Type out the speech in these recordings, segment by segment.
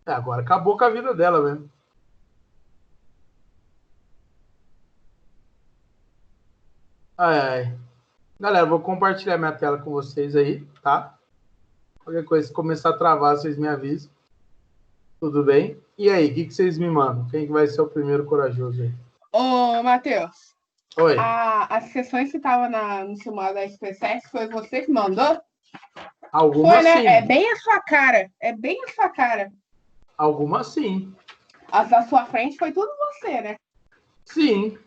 Agora acabou com a vida dela mesmo. Ai, ai. Galera, vou compartilhar minha tela com vocês aí, tá? Qualquer coisa, se começar a travar, vocês me avisam. Tudo bem? E aí, o que vocês me mandam? Quem que vai ser o primeiro corajoso aí? Ô, Matheus. Oi. As sessões que estavam no simulado da SpaceX foi você que mandou? Alguma foi, né? sim. É bem a sua cara. É bem a sua cara. Alguma sim. As da sua frente foi tudo você, né? Sim.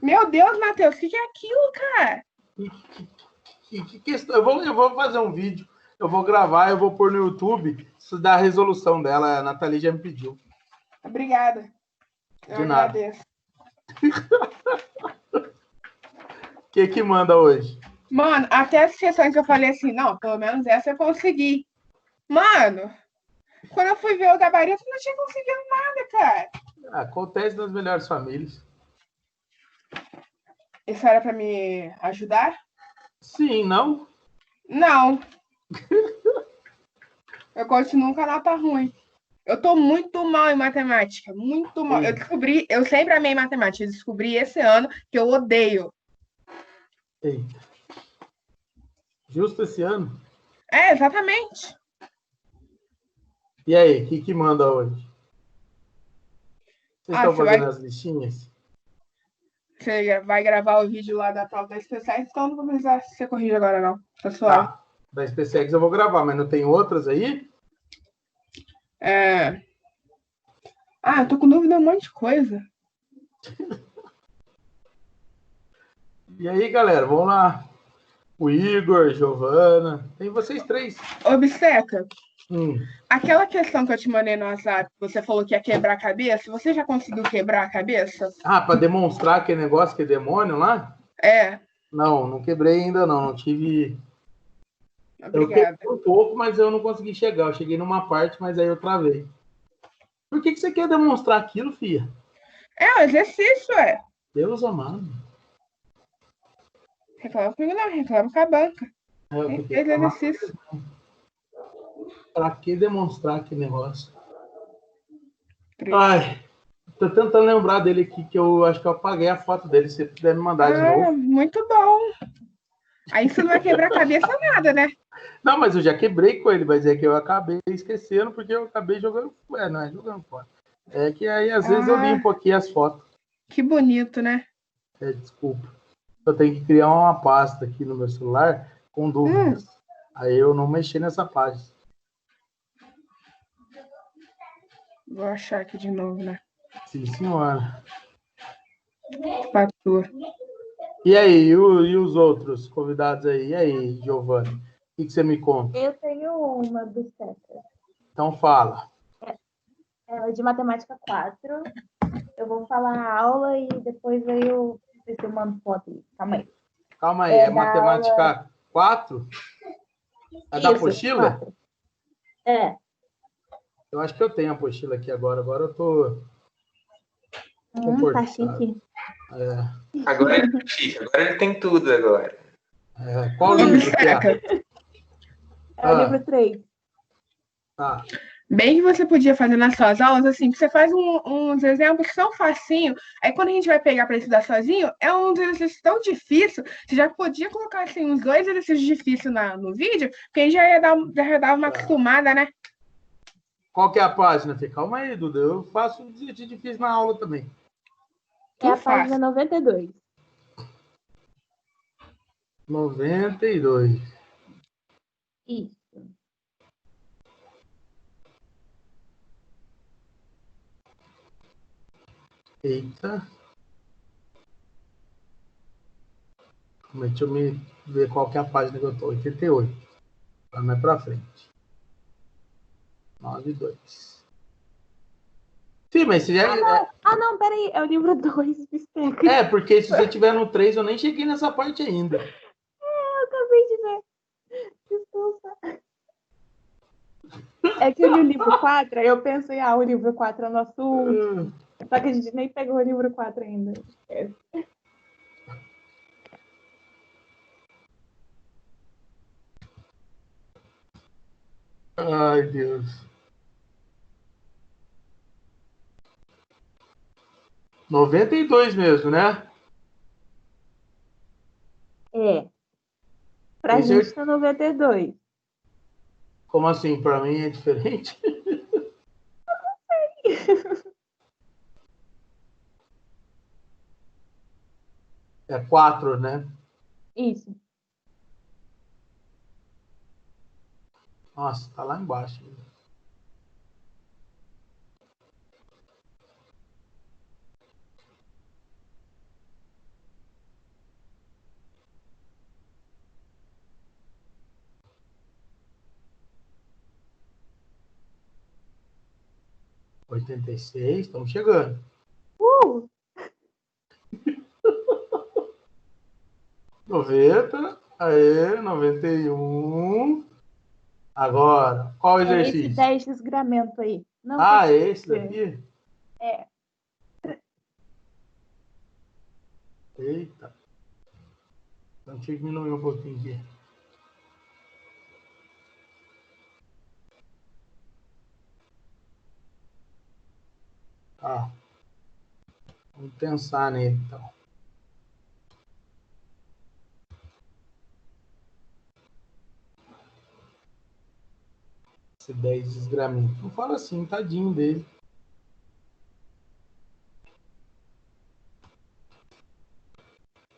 Meu Deus, Matheus, o que é aquilo, cara? Que questão? Eu vou fazer um vídeo, eu vou gravar, eu vou pôr no YouTube, isso dá a resolução dela, a Nathalie já me pediu. Obrigada. Eu agradeço. O que manda hoje? Mano, até as sessões que eu falei assim, não, pelo menos essa eu consegui. Mano, quando eu fui ver o gabarito, eu não tinha conseguido nada, cara. Acontece nas melhores famílias. Isso era pra me ajudar? Sim, não? Não. Eu continuo com a nota ruim. Eu tô muito mal em matemática, muito mal. Eu sempre amei matemática, eu descobri esse ano que eu odeio. Eita. Justo esse ano? É, exatamente. E aí, o que manda hoje? Vocês estão fazendo as listinhas? Você vai gravar o vídeo lá da prova da SpaceX, então não vou precisar ser corrigido agora, não. Tá suave. Tá. Da SpaceX eu vou gravar, mas não tem outras aí? Eu tô com dúvida de um monte de coisa. E aí, galera, vamos lá. O Igor, Giovana, tem vocês três. Obsteca, aquela questão que eu te mandei no WhatsApp, você falou que ia quebrar a cabeça, você já conseguiu quebrar a cabeça? Para demonstrar aquele negócio que é demônio lá? É. Não quebrei ainda não tive... Obrigada. Eu quebrei um pouco, mas eu não consegui chegar. Eu cheguei numa parte, mas aí eu travei. Por que você quer demonstrar aquilo, filha? É um exercício, Deus amado. Reclama comigo não, reclama com a banca. Fez exercício. Pra que demonstrar aquele negócio? Ai, tô tentando lembrar dele aqui, que eu acho que eu apaguei a foto dele. Se você puder me mandar de novo. Muito bom. Aí você não vai quebrar a cabeça nada, né? Não, mas eu já quebrei com ele, mas é que eu acabei esquecendo, porque eu acabei jogando... não é jogando fora. É que aí, às vezes, eu limpo aqui as fotos. Que bonito, né? Desculpa. Eu tenho que criar uma pasta aqui no meu celular com dúvidas. Aí eu não mexi nessa página. Vou achar aqui de novo, né? Sim, senhora. Pastor. E aí, e os outros convidados aí? E aí, Giovana? O que você me conta? Eu tenho uma do César. Então fala. É de matemática 4. Eu vou falar a aula e depois aí eu mando foto aí. Calma aí, é matemática aula... 4? É da apostila? 4. É. Eu acho que eu tenho a apostila aqui agora. Agora eu tô... Tá chique. Agora ele é chique, agora ele tem tudo agora. Qual livro que é? É o livro 3. Tá. Bem que você podia fazer nas suas aulas, assim, que você faz uns exemplos tão facinho, aí quando a gente vai pegar para estudar sozinho, é um exercício tão difícil, você já podia colocar, assim, uns 2 exercícios difíceis no vídeo, porque aí já dar uma acostumada, né? Qual que é a página, Fê? Calma aí, Duda, eu faço de difícil na aula também. É a página 92. 92. Isso. Eita. Deixa eu me ver qual que é a página que eu tô. 88. Tá mais pra frente. 92. Sim, mas você já... não, peraí. É o livro 2, Bisteca. Porque se você tiver no 3, eu nem cheguei nessa parte ainda. Eu acabei de ver. Desculpa. É que eu li o livro 4, aí eu pensei, o livro 4 é o nosso último. Só que a gente nem pegou o livro 4 ainda. Ai, Deus. 92 mesmo, né? É. Pra Tem gente certeza? tá 92. Como assim? Para mim é diferente? É 4, né? Isso. Nossa, tá lá embaixo. 86, estamos chegando. 90, aí, 91. Agora, qual É esse exercício? 10 desgramento aí. Não, tá Ah, tudo esse bem. daqui? É. Eita. Então, deixa eu diminuir um pouquinho aqui. Tá. Vamos pensar nele, então. Esse 10 desgramento. Não fala assim, tadinho dele.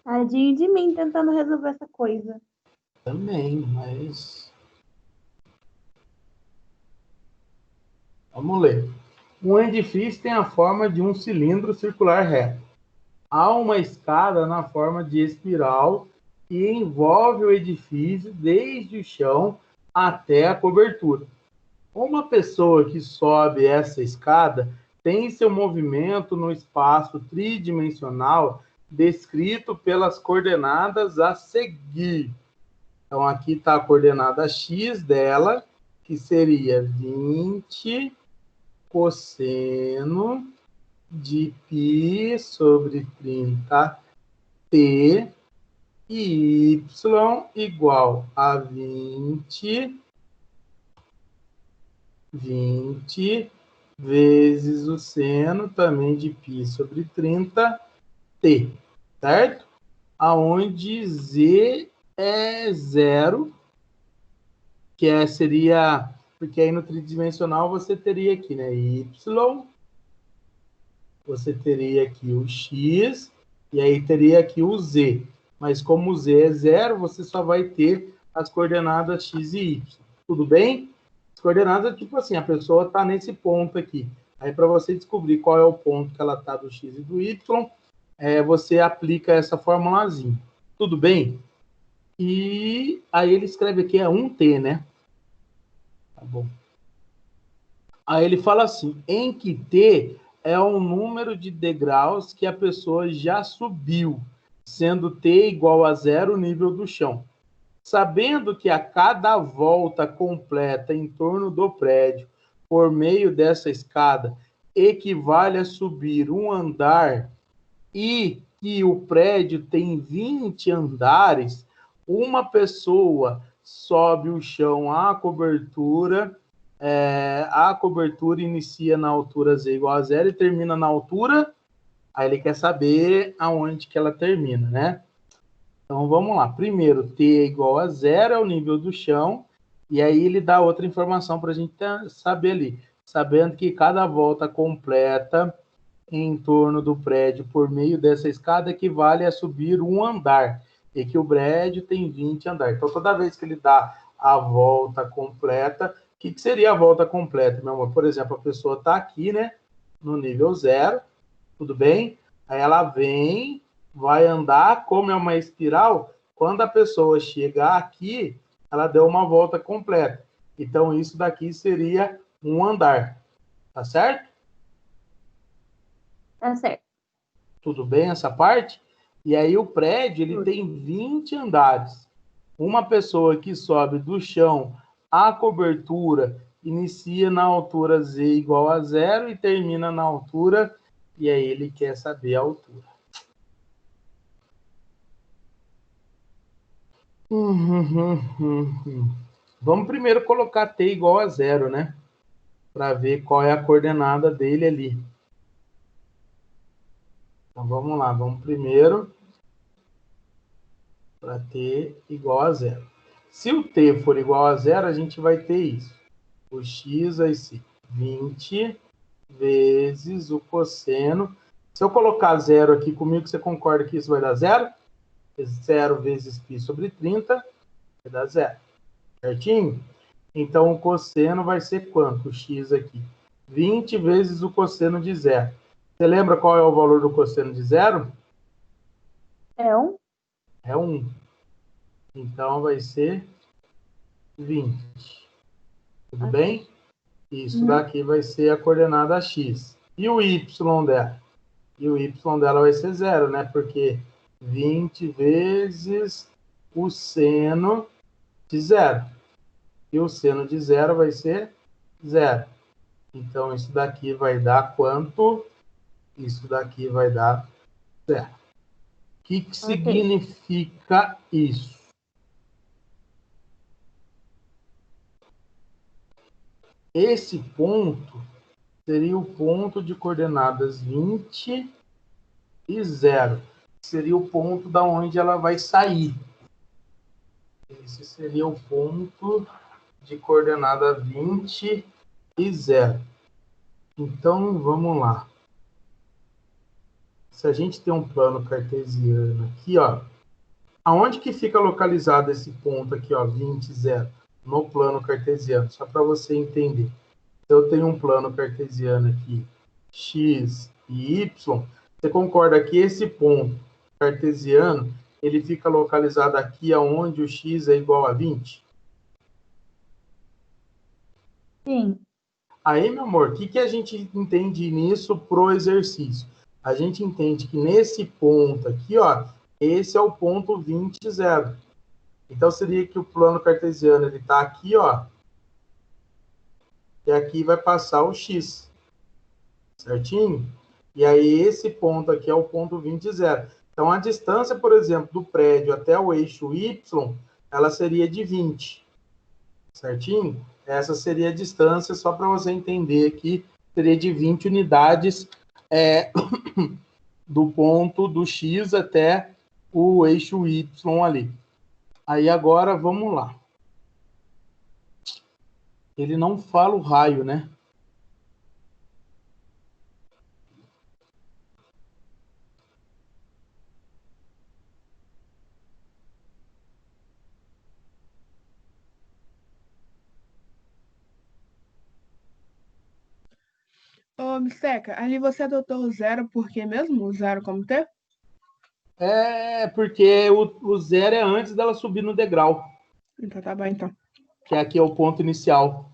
Tadinho de mim tentando resolver essa coisa. Também, mas... Vamos ler. Um edifício tem a forma de um cilindro circular reto. Há uma escada na forma de espiral que envolve o edifício desde o chão até a cobertura. Uma pessoa que sobe essa escada tem seu movimento no espaço tridimensional descrito pelas coordenadas a seguir. Então, aqui está a coordenada x dela, que seria 20 cosseno de π sobre 30t e y igual a 20 vezes o seno também de π sobre 30t, certo? Aonde z é zero, que seria, porque aí no tridimensional você teria aqui, né, y, você teria aqui o x, e aí teria aqui o z. Mas como o z é zero, você só vai ter as coordenadas x e y. Tudo bem? As coordenadas, tipo assim, a pessoa está nesse ponto aqui. Aí, para você descobrir qual é o ponto que ela está do x e do y, você aplica essa formulazinha. Tudo bem? E aí ele escreve aqui, é 1t, né? Tá bom. Aí ele fala assim, em que t é o número de degraus que a pessoa já subiu, sendo t igual a zero o nível do chão. Sabendo que a cada volta completa em torno do prédio, por meio dessa escada, equivale a subir um andar e que o prédio tem 20 andares, uma pessoa sobe o chão à cobertura, a cobertura inicia na altura z igual a zero e termina na altura, aí ele quer saber aonde que ela termina, né? Então, vamos lá. Primeiro, t é igual a zero, é o nível do chão, e aí ele dá outra informação para a gente saber ali. Sabendo que cada volta completa em torno do prédio por meio dessa escada equivale a subir um andar, e que o prédio tem 20 andares. Então, toda vez que ele dá a volta completa, o que seria a volta completa, meu amor? Por exemplo, a pessoa está aqui, né, no nível zero, tudo bem? Aí ela vem, vai andar, como é uma espiral, quando a pessoa chegar aqui, ela deu uma volta completa. Então, isso daqui seria um andar, tá certo? Tá certo. Tudo bem essa parte? E aí o prédio ele tem 20 andares. Uma pessoa que sobe do chão à cobertura inicia na altura z igual a zero e termina na altura, e aí ele quer saber a altura. Vamos primeiro colocar t igual a 0, né? Para ver qual é a coordenada dele ali. Então, vamos lá. Vamos primeiro para t igual a 0. Se o t for igual a 0, a gente vai ter isso. O x vai ser 20 vezes o cosseno. Se eu colocar 0 aqui comigo, você concorda que isso vai dar 0? 0 vezes π sobre 30 vai dar 0. Certinho? Então, o cosseno vai ser quanto? O x aqui. 20 vezes o cosseno de 0. Você lembra qual é o valor do cosseno de 0? É 1? É 1. Então, vai ser 20. Tudo bem? Isso daqui vai ser a coordenada x. E o y dela? E o y dela vai ser 0, né? Porque 20 vezes o seno de 0. E o seno de 0 vai ser 0. Então, isso daqui vai dar quanto? Isso daqui vai dar 0. O que significa isso? Esse ponto seria o ponto de coordenadas 20 e 0. Seria o ponto da onde ela vai sair. Esse seria o ponto de coordenada 20 e 0. Então, vamos lá. Se a gente tem um plano cartesiano aqui, ó, aonde que fica localizado esse ponto aqui, ó, 20 e 0? No plano cartesiano, só para você entender. Eu tenho um plano cartesiano aqui, x e y. Você concorda que esse ponto cartesiano, ele fica localizado aqui aonde o x é igual a 20? Sim. Aí, meu amor, o que a gente entende nisso pro exercício? A gente entende que nesse ponto aqui, ó, esse é o ponto 20, 0. Então, seria que o plano cartesiano, ele tá aqui, ó, e aqui vai passar o x, certinho? E aí, esse ponto aqui é o ponto 20, 0. Então, a distância, por exemplo, do prédio até o eixo y, ela seria de 20, certinho? Essa seria a distância, só para você entender aqui, seria de 20 unidades do ponto do x até o eixo y ali. Aí agora, vamos lá. Ele não fala o raio, né? Ô, Misteca, ali você adotou o 0 por quê mesmo? O 0 como t? É porque o 0 é antes dela subir no degrau. Então tá bom, então. Que aqui é o ponto inicial.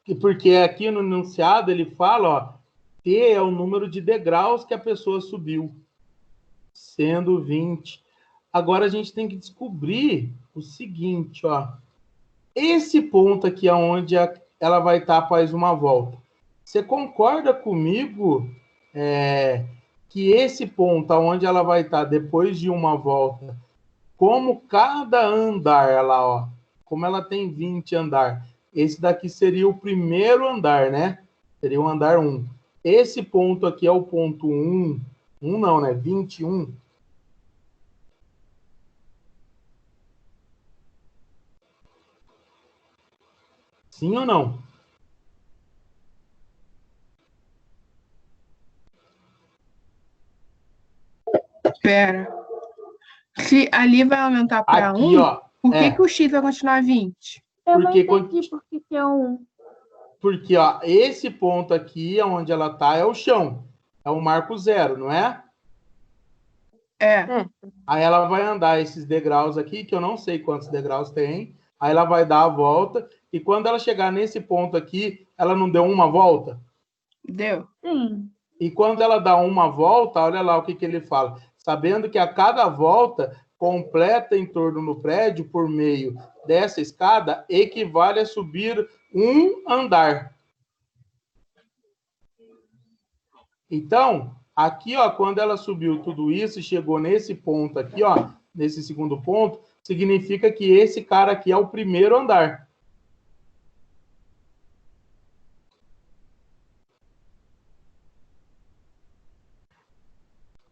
E porque aqui no enunciado ele fala, ó, T é o número de degraus que a pessoa subiu, sendo 20. Agora a gente tem que descobrir o seguinte, ó. Esse ponto aqui é onde ela vai estar após uma volta. Você concorda comigo que esse ponto onde ela vai estar depois de uma volta, como cada andar, lá, ó, como ela tem 20 andar, esse daqui seria o primeiro andar, né? Seria o andar 1. Esse ponto aqui é o ponto 1. 1 não, né? 21. Sim ou não? Pera. Se ali vai aumentar para Aqui, 1, ó. por que o x vai continuar 20? Eu Porque não entendi por que é 1. Porque, ó, esse ponto aqui, onde ela tá, é o chão. É o marco 0, não é? É. Aí ela vai andar esses degraus aqui, que eu não sei quantos degraus tem. Aí ela vai dar a volta. E quando ela chegar nesse ponto aqui, ela não deu uma volta? Deu. Sim. E quando ela dá uma volta, olha lá o que ele fala. Sabendo que a cada volta completa em torno no prédio por meio dessa escada equivale a subir um andar. Então, aqui, ó, quando ela subiu tudo isso e chegou nesse ponto aqui, ó, nesse segundo ponto, significa que esse cara aqui é o primeiro andar.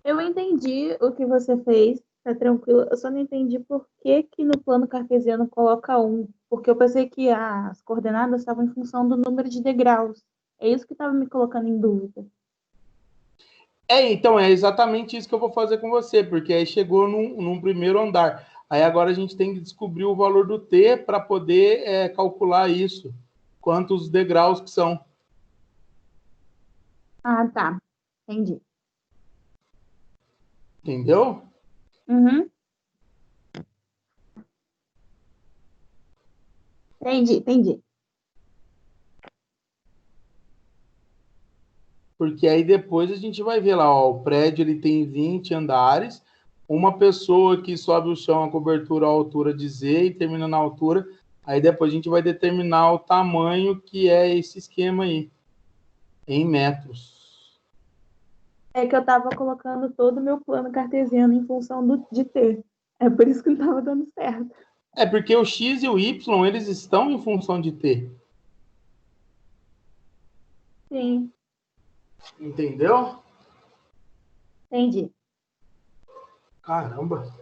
Eu entendi o que você fez, tá tranquilo. Eu só não entendi por que que no plano cartesiano coloca 1. Porque eu pensei que as coordenadas estavam em função do número de degraus. É isso que estava me colocando em dúvida. Então, é exatamente isso que eu vou fazer com você, porque aí chegou num primeiro andar. Aí agora a gente tem que descobrir o valor do T para poder calcular isso. Quantos degraus que são. Ah, tá. Entendi. Entendeu? Uhum. Entendi. Porque aí depois a gente vai ver lá, ó, o prédio ele tem 20 andares, uma pessoa que sobe o chão, a cobertura à altura de Z e termina na altura, aí depois a gente vai determinar o tamanho que é esse esquema aí, em metros. É que eu estava colocando todo o meu plano cartesiano em função de T. É por isso que não estava dando certo. É porque o X e o Y, eles estão em função de T. Sim, Entendeu? entendi. Caramba.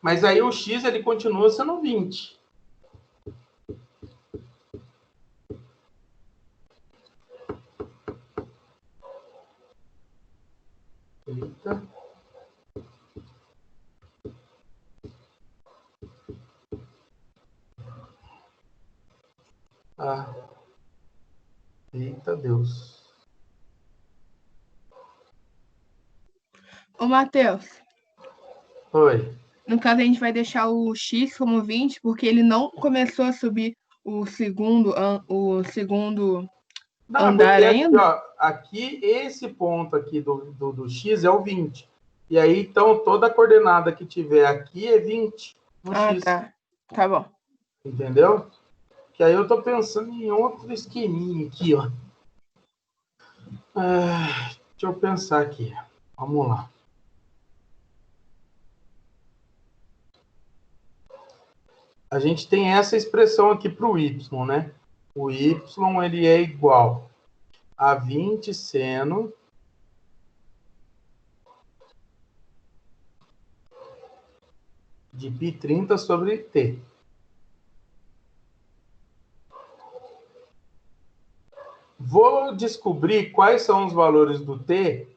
Mas aí o X, ele continua sendo 20. Eita. Ah. Eita Deus. Ô, Matheus, Oi. no caso a gente vai deixar o X como 20, porque ele não começou a subir o segundo Não, é andar porque aqui, ainda? ó, aqui, esse ponto aqui do X é o 20. E aí, então, toda a coordenada que tiver aqui é 20 no Ah, X. tá. Tá bom. Entendeu? Que aí eu tô pensando em outro esqueminha aqui, ó. Deixa eu pensar aqui. Vamos lá. A gente tem essa expressão aqui para o Y, né? O Y, ele é igual a 20 seno de π30 sobre T. Vou descobrir quais são os valores do T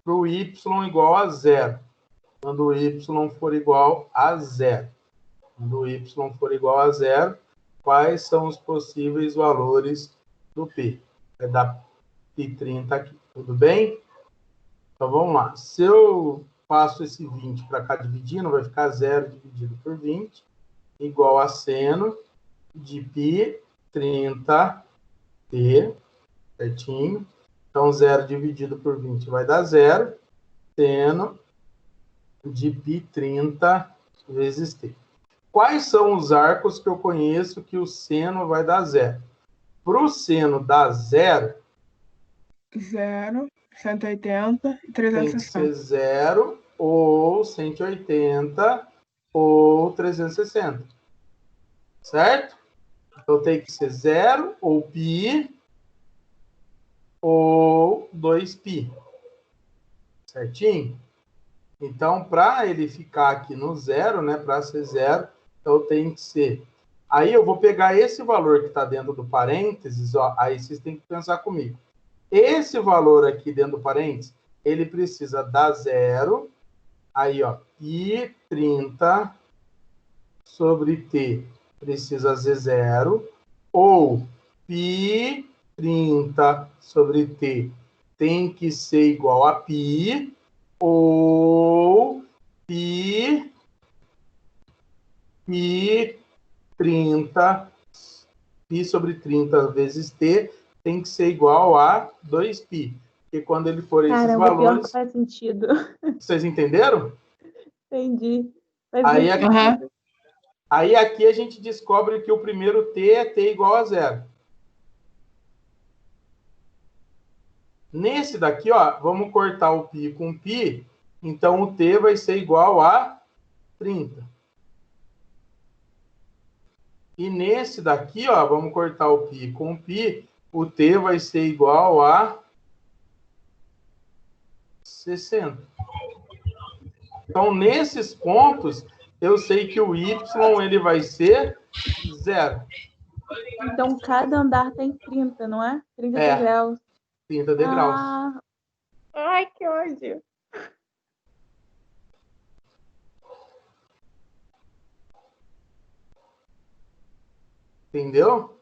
para o Y igual a zero. Quando o Y for igual a zero. Quando o Y for igual a zero, quais são os possíveis valores do P? Vai dar π30 aqui. Tudo bem? Então, vamos lá. Se eu passo esse 20 para cá dividindo, vai ficar 0 dividido por 20, igual a seno de π30t, certinho? Então, 0 dividido por 20 vai dar 0, seno de π30 vezes t. Quais são os arcos que eu conheço que o seno vai dar 0? Para o seno dar 0, 0, 180 e tem que ser 360. 0 ou 180 ou 360. Certo? Então tem que ser 0 ou π ou 2π. Certinho? Então, para ele ficar aqui no 0, né, para ser 0, então tem que ser. Aí eu vou pegar esse valor que está dentro do parênteses, ó, aí vocês têm que pensar comigo. Esse valor aqui dentro do parênteses, ele precisa dar 0, aí, ó, π30 sobre t precisa ser 0, ou π30 sobre t tem que ser igual a π, ou π30 π sobre 30 vezes t tem que ser igual a 2π. Porque quando ele for esses Caramba, pior que valores... faz sentido. Vocês entenderam? Entendi. Faz Aí, muito Aham. sentido. aí aqui a gente descobre que o primeiro t é t igual a 0. Nesse daqui, ó, vamos cortar o π com π, então o t vai ser igual a 30. E nesse daqui, ó, vamos cortar o π com π, o t vai ser igual a 60. Então, nesses pontos, eu sei que o y ele vai ser 0. Então, cada andar tem 30, não é? 30 degraus. 30 degraus. Ai, que ódio. Entendeu?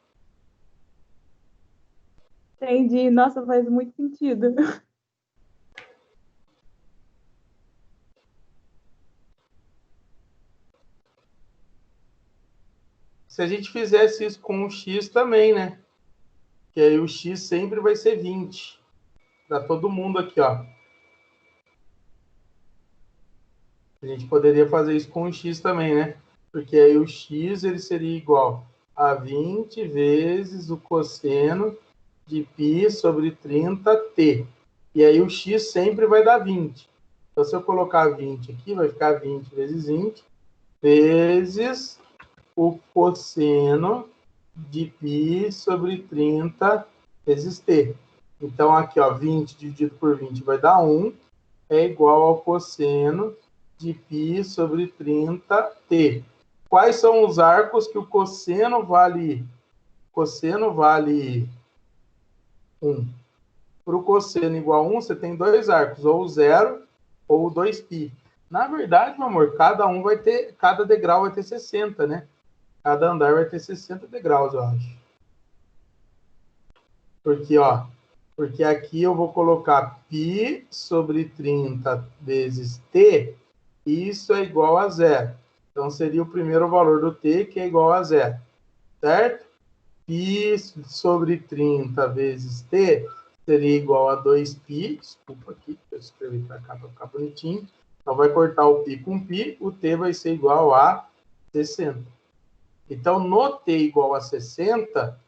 Entendi. Nossa, faz muito sentido. Se a gente fizesse isso com o x também, né? Que aí o x sempre vai ser 20. Para todo mundo aqui, ó. A gente poderia fazer isso com o x também, né? Porque aí o x ele seria igual a 20 vezes o cosseno de π sobre 30t. E aí o x sempre vai dar 20. Então, se eu colocar 20 aqui, vai ficar 20 vezes 20 vezes o cosseno de π sobre 30 vezes t. Então, aqui, ó, 20 dividido por 20 vai dar 1, é igual ao cosseno de π sobre 30t. Quais são os arcos que o cosseno vale 1? Para o cosseno igual a 1, você tem dois arcos, ou 0 ou 2π. Na verdade, meu amor, cada degrau vai ter 60, né? Cada andar vai ter 60 degraus, eu acho. Porque aqui eu vou colocar π sobre 30 vezes t, e isso é igual a 0. Então, seria o primeiro valor do t, que é igual a 0. Certo? π sobre 30 vezes t seria igual a 2π. Desculpa aqui, eu escrevi para cá para ficar bonitinho. Então, vai cortar o π com π, o t vai ser igual a 60. Então, no t igual a 60...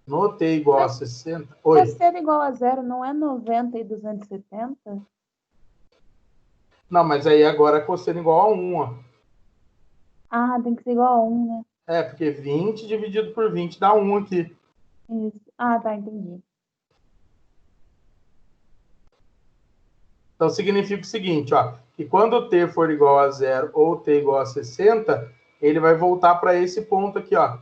No t igual a 60... Oi. Cosseno igual a 0 não é 90 e 270? Não, mas aí agora é cosseno igual a 1, ó. Ah, tem que ser igual a 1, né? É, porque 20 dividido por 20 dá 1 aqui. Isso. Ah, tá, entendi. Então, significa o seguinte, ó, que quando o t for igual a 0 ou t igual a 60, ele vai voltar para esse ponto aqui, ó,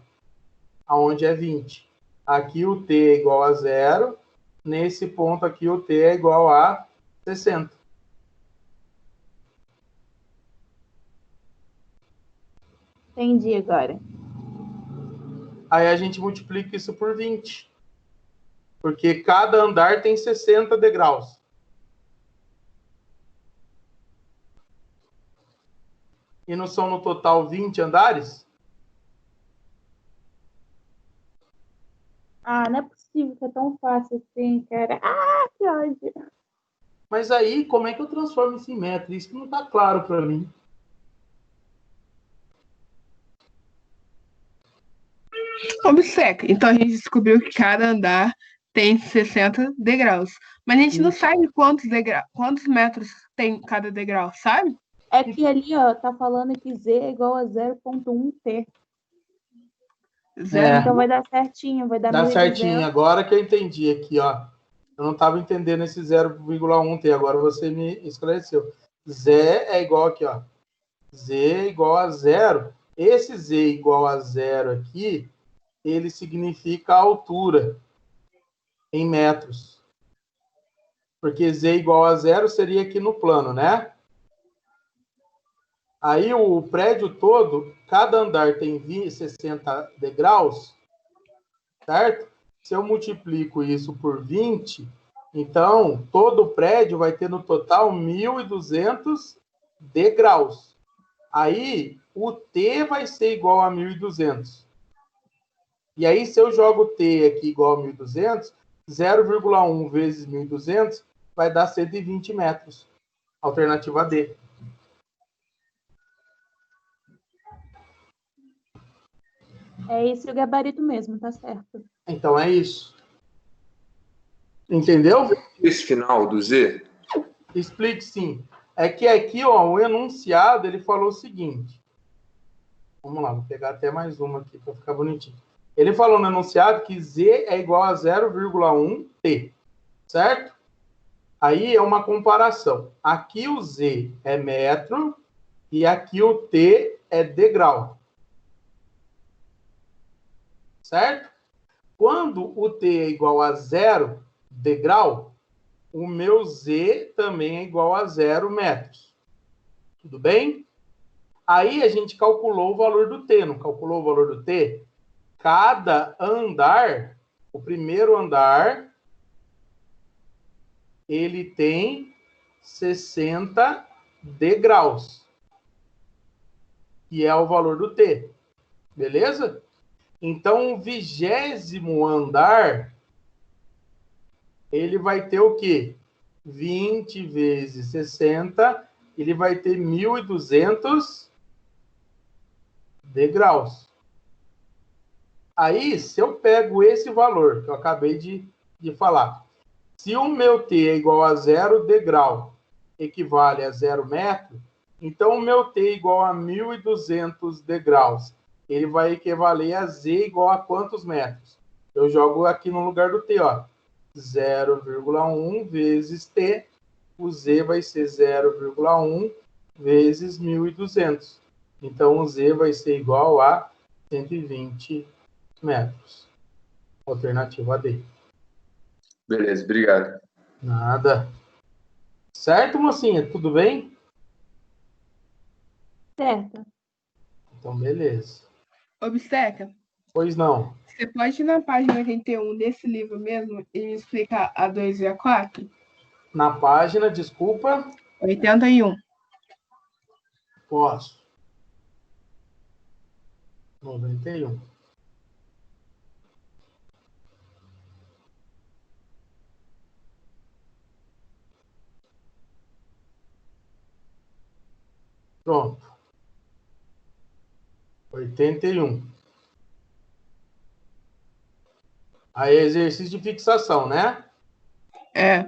aonde é 20. Aqui o t é igual a 0, nesse ponto aqui o t é igual a 60. Entendi agora. Aí a gente multiplica isso por 20. Porque cada andar tem 60 degraus. E não são no total 20 andares? Ah, não é possível que é tão fácil assim, cara. Ah, que ódio. Mas aí, como é que eu transformo isso em metro? Isso que não está claro para mim. Obseca. Então a gente descobriu que cada andar tem 60 degraus. Mas a gente não sabe quantos metros tem cada degrau, sabe? É que ali, ó, tá falando que z é igual a 0,1t. Zero. Então vai dar certinho, vai dar Dá 1.200. certinho. Agora que eu entendi aqui, ó. Eu não estava entendendo esse 0,1t. Agora você me esclareceu. Z é igual aqui, ó. Z é igual a 0. Esse Z igual a 0 aqui, ele significa a altura em metros. Porque Z igual a 0 seria aqui no plano, né? Aí o prédio todo, cada andar tem 60 degraus, certo? Se eu multiplico isso por 20, então todo o prédio vai ter no total 1.200 degraus. Aí o T vai ser igual a 1.200. E aí, se eu jogo T aqui igual a 1.200, 0,1 vezes 1.200 vai dar 120 metros. Alternativa D. É esse o gabarito mesmo, tá certo. Então é isso. Entendeu? Esse final do Z? Explique sim. É que aqui, ó, o enunciado, ele falou o seguinte. Vamos lá, vou pegar até mais uma aqui para ficar bonitinho. Ele falou no enunciado que Z é igual a 0,1T, certo? Aí é uma comparação. Aqui o Z é metro e aqui o T é degrau. Certo? Quando o T é igual a 0 degrau, o meu Z também é igual a 0 metros. Tudo bem? Aí a gente calculou o valor do T, não calculou o valor do T? Cada andar, o primeiro andar, ele tem 60 degraus, que é o valor do T. Beleza? Então, o 20º andar, ele vai ter o quê? 20 vezes 60, ele vai ter 1.200 degraus. Aí, se eu pego esse valor que eu acabei de falar, se o meu T é igual a 0 degrau, equivale a 0 metro, então o meu T é igual a 1.200 degraus, ele vai equivaler a Z igual a quantos metros? Eu jogo aqui no lugar do T, ó. 0,1 vezes T, o Z vai ser 0,1 vezes 1.200. Então, o Z vai ser igual a 120 metros. Alternativa D. Beleza, obrigado. Nada. Certo, mocinha? Tudo bem? Certo. Então, beleza. Obstetra, Pois não. você pode ir na página 81 desse livro mesmo e me explicar a 2 e a 4? Na página, desculpa, 81. posso. 91. Pronto. 81. Aí, exercício de fixação, né? É.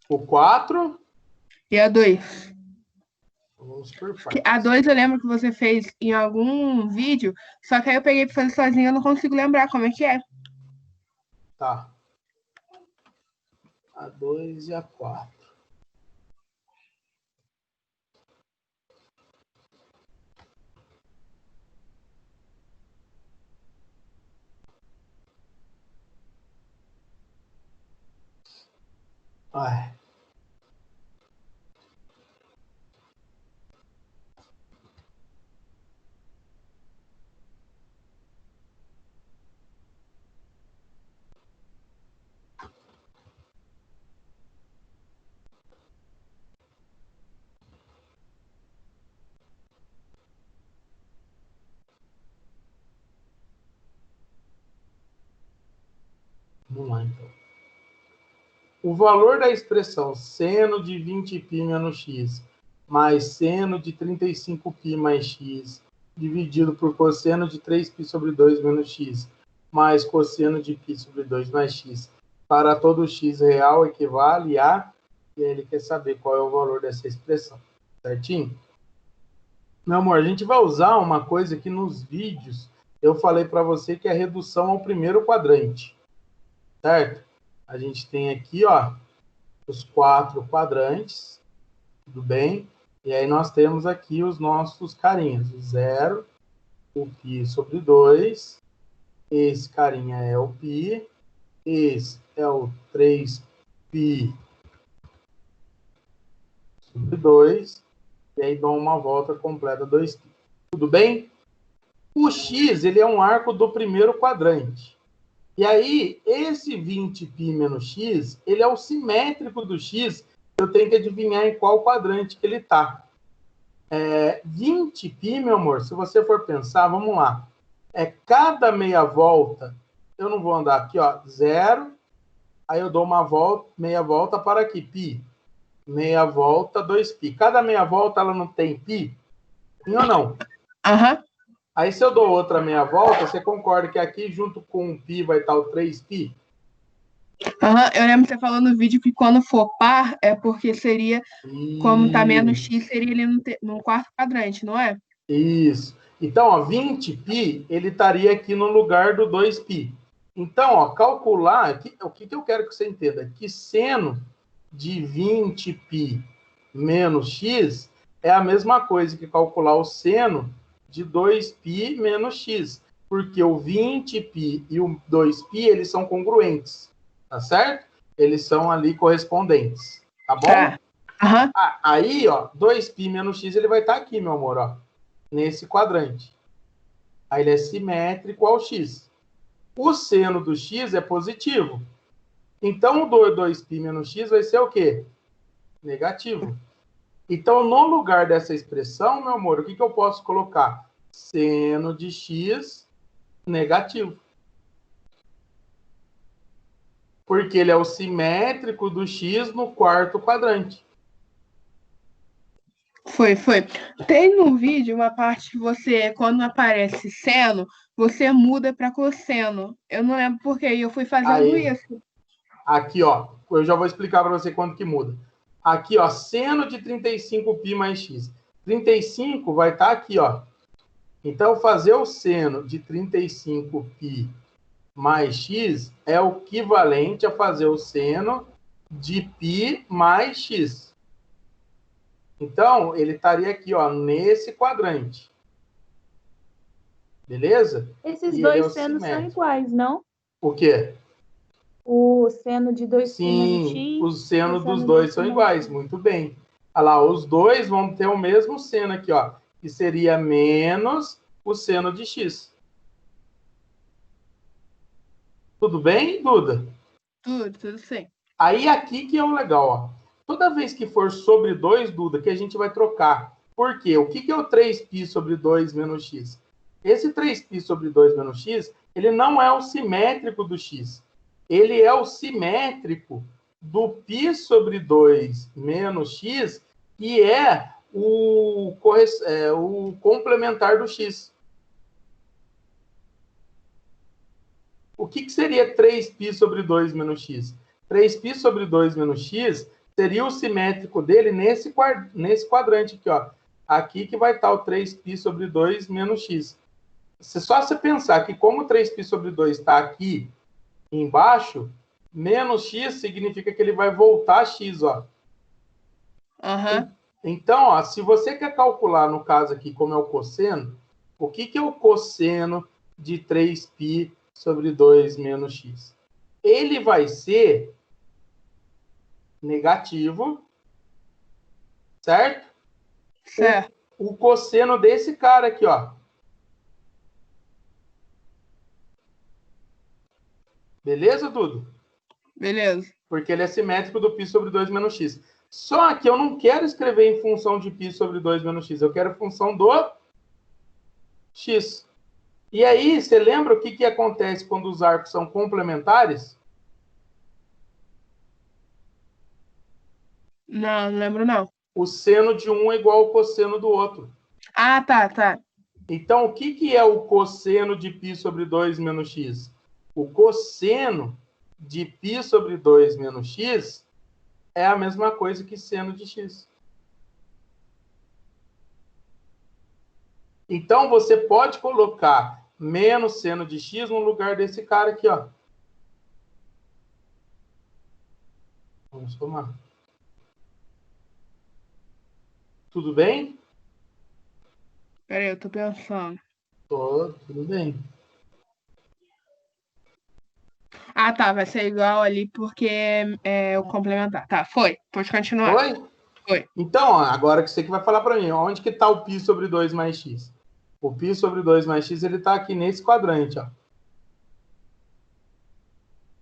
O 4. E a 2? Vamos por partes. A 2 eu lembro que você fez em algum vídeo, só que aí eu peguei pra fazer sozinha, eu não consigo lembrar como é que é. Tá. A 2 e a 4. Ai. Vamos lá, então. O valor da expressão seno de 20π menos x mais seno de 35π mais x dividido por cosseno de 3π sobre 2 menos x mais cosseno de π sobre 2 mais x para todo x real equivale a... E aí ele quer saber qual é o valor dessa expressão. Certinho? Meu amor, a gente vai usar uma coisa que nos vídeos eu falei para você que é a redução ao primeiro quadrante. Certo? A gente tem aqui, ó, os 4 quadrantes, tudo bem? E aí nós temos aqui os nossos carinhas, o 0, o π sobre 2, esse carinha é o π, esse é o 3π sobre 2, e aí dou uma volta completa 2π. Tudo bem? O x, ele é um arco do primeiro quadrante. E aí, esse 20π menos x, ele é o simétrico do x, eu tenho que adivinhar em qual quadrante que ele está. 20π, meu amor, se você for pensar, vamos lá. Cada meia volta, eu não vou andar aqui, ó, 0, aí eu dou uma volta, meia volta para aqui, π. Meia volta, 2π. Cada meia volta, ela não tem π? Sim ou não? Aham. Aí, se eu dou outra meia volta, você concorda que aqui, junto com o π, vai estar o 3π? Aham. Eu lembro que você falou no vídeo que quando for par, é porque seria, como tá menos x, seria ele no quarto quadrante, não é? Isso. Então, ó, 20π, ele estaria aqui no lugar do 2π. Então, ó, calcular, o que eu quero que você entenda? Que seno de 20π menos x é a mesma coisa que calcular o seno de 2π menos x, porque o 20π e o 2π, eles são congruentes, tá certo? Eles são ali correspondentes, tá bom? Tá. Aham. Aí, ó, 2π menos x, ele vai estar aqui, meu amor, ó, nesse quadrante. Aí ele é simétrico ao x. O seno do x é positivo. Então, o 2π menos x vai ser o quê? Negativo. Então, no lugar dessa expressão, meu amor, o que eu posso colocar? Seno de x negativo. Porque ele é o simétrico do x no quarto quadrante. Foi. Tem no vídeo uma parte que você, quando aparece seno, você muda para cosseno. Eu não lembro por quê, e eu fui fazendo Aí, isso. aqui, ó, eu já vou explicar para você quando que muda. Aqui, ó, seno de 35π mais x. 35 vai estar aqui, ó. Então, fazer o seno de 35π mais x é o equivalente a fazer o seno de π mais x. Então, ele estaria aqui, ó, nesse quadrante. Beleza? Esses E ele é dois o senos são simétrico. iguais, não? O quê? O seno de 2π menos x. Sim, os senos o dos seno dois de são π iguais. mais x. Muito bem. Olha lá, os dois vão ter o mesmo seno aqui, ó. Que seria menos o seno de x. Tudo bem, Duda? Tudo sim. Aí aqui que é o legal, ó. Toda vez que for sobre 2, Duda, que a gente vai trocar. Por quê? O que é o 3π sobre 2 menos x? Esse 3π sobre 2 menos x, ele não é o simétrico do x. Ele é o simétrico do π sobre 2 menos x, que é o complementar do x. O que seria 3π sobre 2 menos x? 3π sobre 2 menos x seria o simétrico dele nesse quadrante aqui, ó. Aqui que vai estar o 3π sobre 2 menos x. Só você pensar que como 3π sobre 2 está aqui embaixo, menos x significa que ele vai voltar a x, ó. Aham. Então, ó, se você quer calcular, no caso aqui, como é o cosseno, o que é o cosseno de 3π sobre 2 menos x? Ele vai ser negativo, certo? Certo. O cosseno desse cara aqui, ó. Beleza, Dudu? Beleza. Porque ele é simétrico do π sobre 2 menos x. Só que eu não quero escrever em função de π sobre 2 menos x. Eu quero função do x. E aí, você lembra o que acontece quando os arcos são complementares? Não lembro não. O seno de um é igual ao cosseno do outro. Ah, tá. Então, o que é o cosseno de π sobre 2 menos x? O cosseno de π sobre 2 menos x é a mesma coisa que seno de x. Então, você pode colocar menos seno de x no lugar desse cara aqui, ó. Vamos tomar. Tudo bem? Peraí, eu tô pensando. Tudo bem. Ah, tá, vai ser igual ali porque é o complementar. Tá, foi. Pode continuar. Foi? Foi. Então, ó, agora que você que vai falar para mim, onde que está o π sobre 2 mais x? O π sobre 2 mais x, ele está aqui nesse quadrante, ó.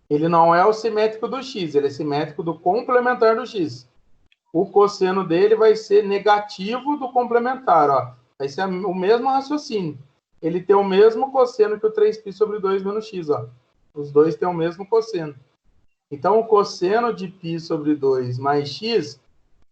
Ele não é o simétrico do x, ele é simétrico do complementar do x. O cosseno dele vai ser negativo do complementar, ó. Vai ser o mesmo raciocínio. Ele tem o mesmo cosseno que o 3π sobre 2 menos x, ó. Os dois têm o mesmo cosseno. Então, o cosseno de π sobre 2 mais x,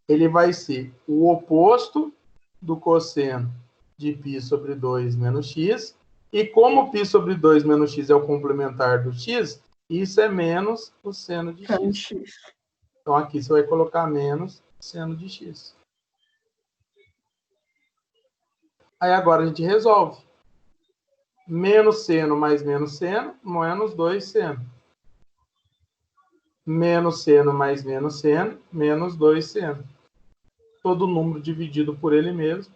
ele vai ser o oposto do cosseno de π sobre 2 menos x. E como π sobre 2 menos x é o complementar do x, isso é menos o seno de x. Então, aqui você vai colocar menos seno de x. Aí agora a gente resolve. Menos seno mais menos seno, menos 2 seno. Menos seno mais menos seno, menos 2 seno. Todo número dividido por ele mesmo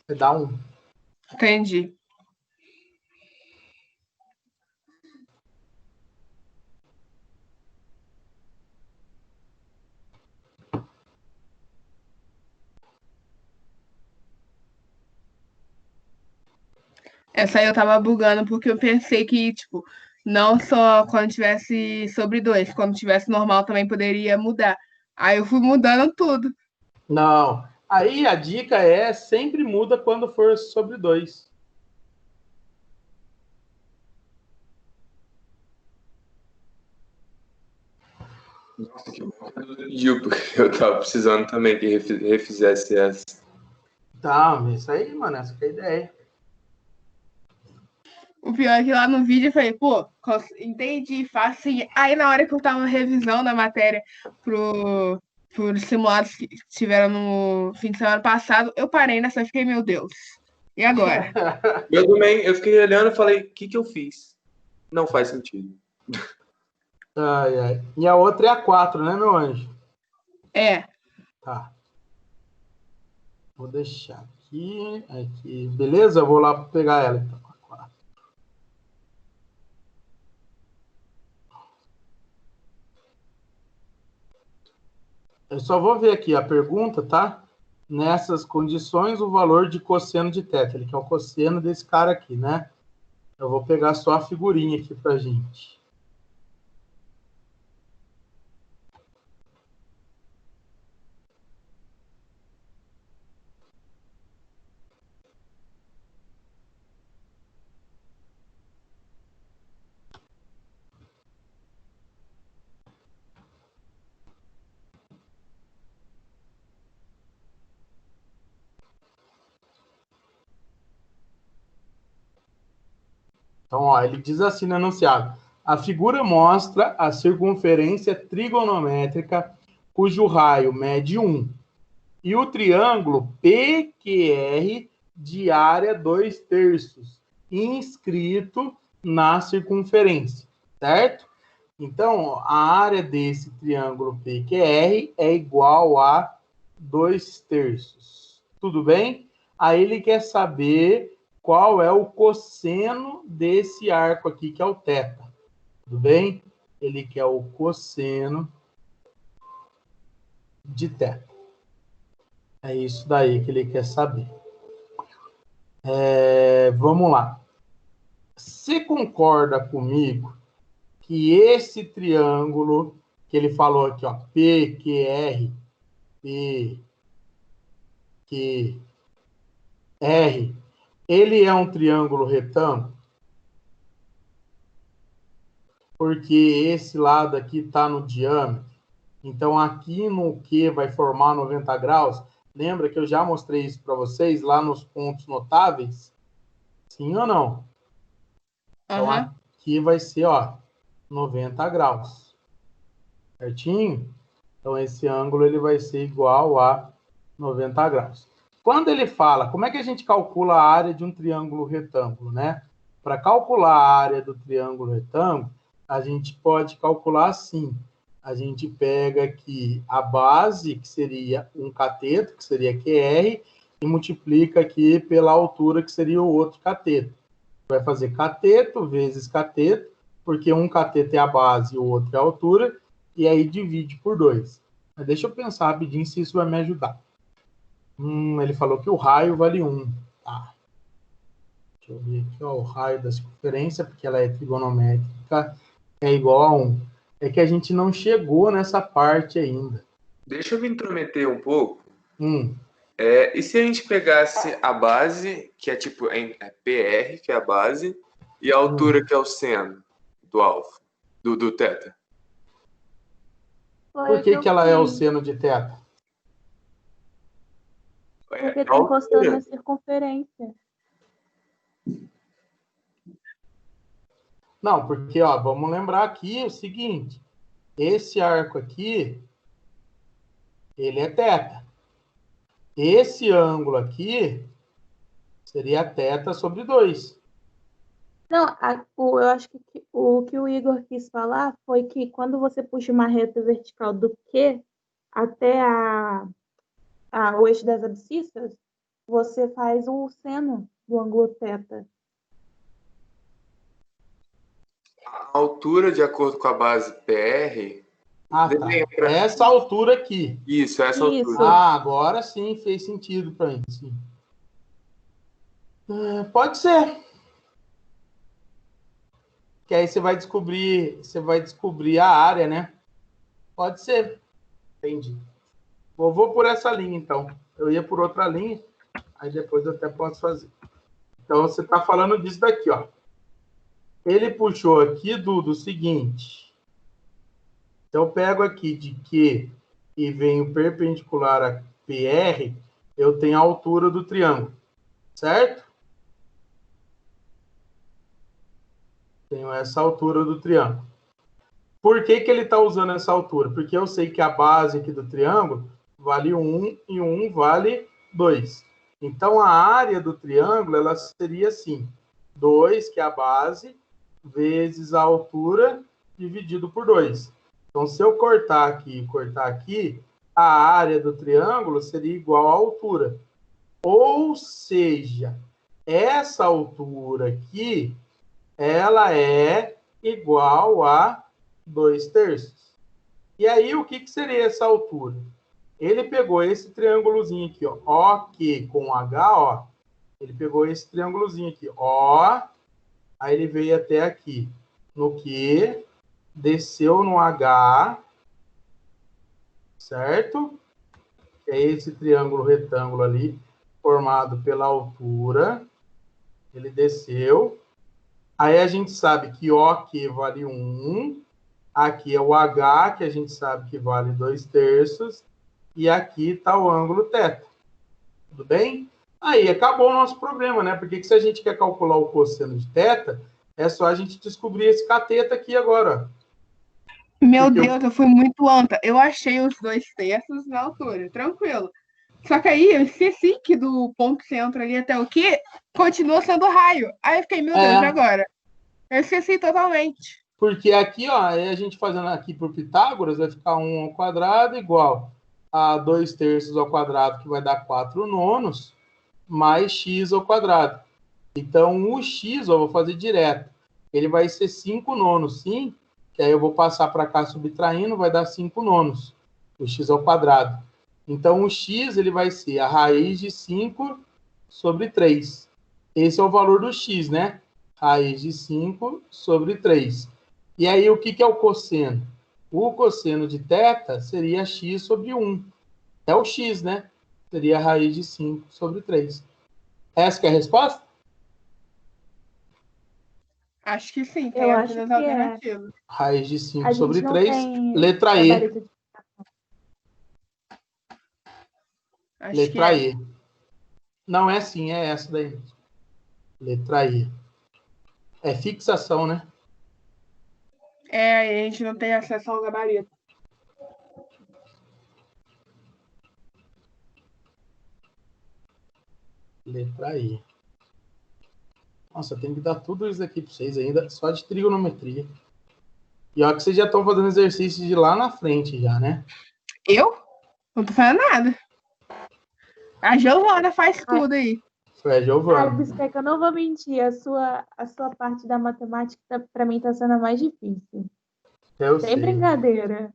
vai dar 1. Entendi. Essa aí eu tava bugando porque eu pensei que, tipo, não só quando tivesse sobre 2, quando tivesse normal também poderia mudar. Aí eu fui mudando tudo. Não. Aí a dica é sempre muda quando for sobre 2. Nossa, que bom que você pediu, porque eu tava precisando também que refizesse essa. Tá, isso aí, mano, essa que é a ideia. O pior é que lá no vídeo eu falei, pô, entendi, facinho. Aí na hora que eu tava revisando a matéria por simulados que tiveram no fim de semana passado, eu parei nessa e fiquei, meu Deus. E agora? Eu também, eu fiquei olhando e falei, o que eu fiz? Não faz sentido. Ai, ai. E a outra é a 4, né, meu anjo? É. Tá. Vou deixar aqui. Aqui. Beleza? Eu vou lá pegar ela, então. Eu só vou ver aqui a pergunta, tá? Nessas condições, o valor de cosseno de θ. Ele quer o cosseno desse cara aqui, né? Eu vou pegar só a figurinha aqui pra gente. Então, ó, ele diz assim no enunciado: a figura mostra a circunferência trigonométrica cujo raio mede 1 e o triângulo PQR de área 2/3 inscrito na circunferência, certo? Então, a área desse triângulo PQR é igual a 2/3. Tudo bem? Aí ele quer saber qual é o cosseno desse arco aqui, que é o θ. Tudo bem? Ele quer o cosseno de θ. É isso daí que ele quer saber. Vamos lá. Você concorda comigo que esse triângulo que ele falou aqui, ó, PQR, PQR, ele é um triângulo retângulo? Porque esse lado aqui está no diâmetro. Então, aqui no Q vai formar 90 graus. Lembra que eu já mostrei isso para vocês lá nos pontos notáveis? Sim ou não? Então, aqui vai ser, ó, 90 graus. Certinho? Então, esse ângulo ele vai ser igual a 90 graus. Quando ele fala, como é que a gente calcula a área de um triângulo retângulo, né? Para calcular a área do triângulo retângulo, a gente pode calcular assim. A gente pega aqui a base, que seria um cateto, que seria QR, e multiplica aqui pela altura, que seria o outro cateto. Vai fazer cateto vezes cateto, porque um cateto é a base e o outro é a altura, e aí divide por 2. Mas deixa eu pensar rapidinho se isso vai me ajudar. Ele falou que o raio vale 1. Tá. Deixa eu ver aqui, ó, o raio da circunferência, porque ela é trigonométrica, é igual a 1. É que a gente não chegou nessa parte ainda. Deixa eu me intrometer um pouco. Hum. E se a gente pegasse a base, que é tipo PR, que é a base, e a altura, que é o seno do alfa, do θ? Por que ela é o seno de θ? Porque está encostando na circunferência. Não, porque, ó, vamos lembrar aqui o seguinte. Esse arco aqui, ele é θ. Esse ângulo aqui Seria θ sobre 2. Não, eu acho que o que o Igor quis falar foi que quando você puxa uma reta vertical do Q até o eixo das abscissas, você faz o seno do ângulo θ. A altura, de acordo com a base PR, Ah, tá. desenha pra- Essa altura aqui. Isso, essa Isso. altura. Ah, agora sim fez sentido para mim. Sim. Pode ser. Que aí você vai descobrir a área, né? Pode ser. Entendi. Vou por essa linha, então. Eu ia por outra linha, aí depois eu até posso fazer. Então, você está falando disso daqui, ó. Ele puxou aqui do seguinte. Então, eu pego aqui de Q e venho perpendicular a PR, eu tenho a altura do triângulo, certo? Tenho essa altura do triângulo. Por que ele está usando essa altura? Porque eu sei que a base aqui do triângulo vale 1 e 1 vale 2. Então, a área do triângulo ela seria assim, 2, que é a base, vezes a altura, dividido por 2. Então, se eu cortar aqui, a área do triângulo seria igual à altura. Ou seja, essa altura aqui, ela é igual a 2/3. E aí, o que seria essa altura? Ele pegou esse triângulozinho aqui, ó, OQ com H, ó. Ele pegou esse triângulozinho aqui, ó. Aí ele veio até aqui, no Q, desceu no H, certo? Que é esse triângulo retângulo ali, formado pela altura. Ele desceu. Aí a gente sabe que OQ vale 1. Aqui é o H, que a gente sabe que vale 2/3. E aqui está o ângulo θ. Tudo bem? Aí acabou o nosso problema, né? Porque se a gente quer calcular o cosseno de θ, é só a gente descobrir esse cateto aqui agora. Meu Porque Deus, eu fui muito anta. Eu achei os 2/3 na altura, tranquilo. Só que aí eu esqueci que do ponto centro ali até o Q continua sendo raio. Aí eu fiquei, meu Deus, e agora? Eu esqueci totalmente. Porque aqui, ó, a gente fazendo aqui por Pitágoras, vai ficar 1 ao quadrado igual a 2/3 ao quadrado, que vai dar 4/9, mais x ao quadrado. Então, o x, ó, eu vou fazer direto. Ele vai ser 5/9, sim? Que aí eu vou passar para cá subtraindo, vai dar 5/9, o x ao quadrado. Então, o x ele vai ser a raiz de 5 sobre 3. Esse é o valor do x, né? Raiz de 5 sobre 3. E aí, o que é o cosseno? O cosseno de θ seria x sobre 1. É o x, né? Seria a raiz de 5 sobre 3. Essa que é a resposta? Acho que sim, tem Eu acho apenas que é. alternativa. Raiz de 5 A sobre gente não 3. tem Letra E. gabarito de... Acho que Letra é. E. Não é assim, é essa daí mesmo. Letra E. É fixação, né? É, a gente não tem acesso ao gabarito. Letra E. Nossa, tem que dar tudo isso aqui para vocês ainda, só de trigonometria. E olha que vocês já estão fazendo exercício de lá na frente já, né? Eu? Não tô fazendo nada. A Giovana faz tudo aí. Foi a Giovana. Bisteca, eu não vou mentir, a sua parte da matemática para mim está sendo a mais difícil. Eu Sem sei. brincadeira.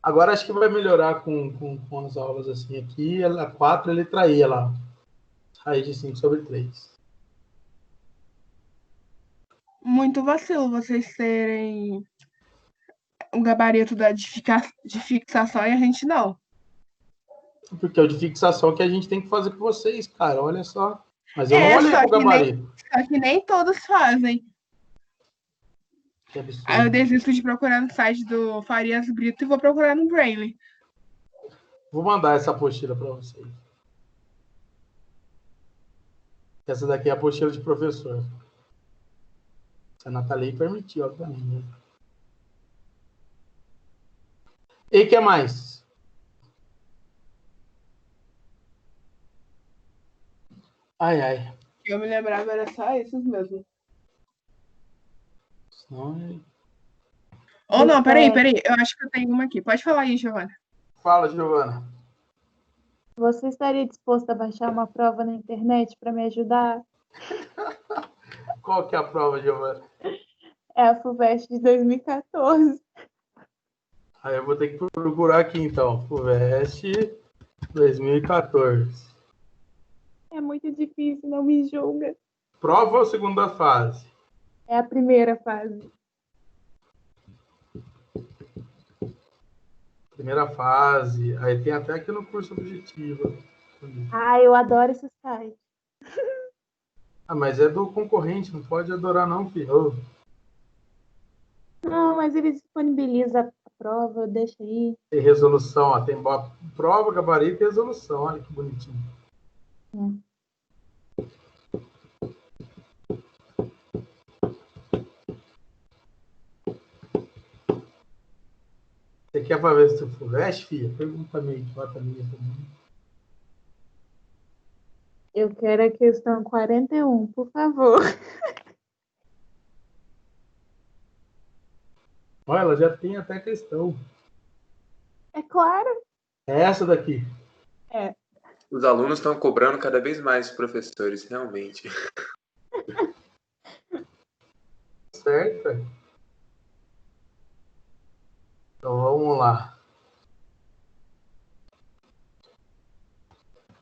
Agora acho que vai melhorar com as aulas assim aqui. A 4 é letra E lá. Raiz de 5 sobre 3. Muito vacilo vocês terem o gabarito de fixação e a gente não. Porque é o de fixação que a gente tem que fazer com vocês, cara. Olha só. Mas eu não olhei pro gabarito. Só que nem todos fazem. Que absurdo. Aí eu desisto de procurar no site do Farias Brito e vou procurar no Brainly. Vou mandar essa apostila para vocês. Essa daqui é a apostila de professor. Se a Nathalie permitiu, obviamente. Né? E o que mais? Ai, ai. Que eu me lembrava era só esses mesmo. Ai. Ou não, peraí. Eu acho que eu tenho uma aqui. Pode falar aí, Giovana. Fala, Giovana. Você estaria disposto a baixar uma prova na internet para me ajudar? Qual que é a prova, Giovana? É a FUVEST de 2014. Aí eu vou ter que procurar aqui, então. FUVEST 2014. É muito difícil, não me julga. Prova ou segunda fase? É a primeira fase. Primeira fase. Aí tem até aqui no curso objetivo. Ah, eu adoro esse site. Ah, mas é do concorrente, não pode adorar não, filho. Não, mas ele disponibiliza a prova, deixa aí. Tem resolução, ó, tem prova, gabarito e resolução. Olha que bonitinho. Você quer para ver se tu FUVEST, filha? Pergunta meio que bota minha também. Eu quero a questão 41, por favor. Olha, ela já tem até questão. É claro. É essa daqui. É. Os alunos estão cobrando cada vez mais os professores, realmente. Certo? Então vamos lá.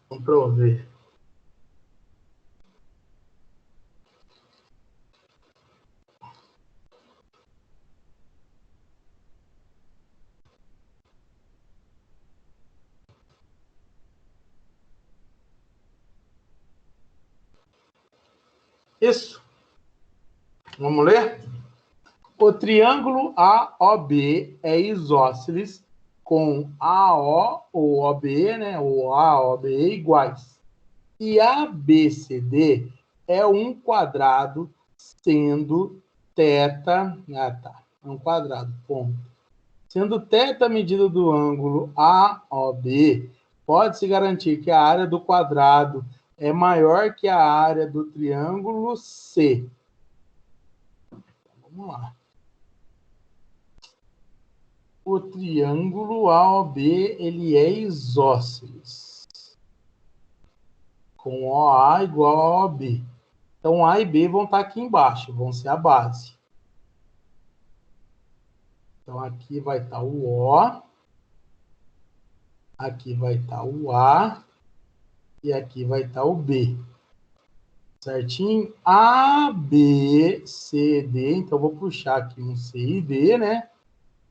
Vamos prover. Isso. Vamos ler? O triângulo AOB é isósceles com AO ou OB, né? Ou AOB iguais. E ABCD é um quadrado sendo θ. Ah, tá. É um quadrado, ponto. Sendo θ a medida do ângulo AOB, pode-se garantir que a área do quadrado é maior que a área do triângulo C. Vamos lá. O triângulo AOB, ele é isósceles. Com OA igual a OB. Então, A e B vão estar aqui embaixo, vão ser a base. Então, aqui vai estar o O, aqui vai estar o A e aqui vai estar o B. Certinho? A, B, C, D. Então, vou puxar aqui um C e D, né?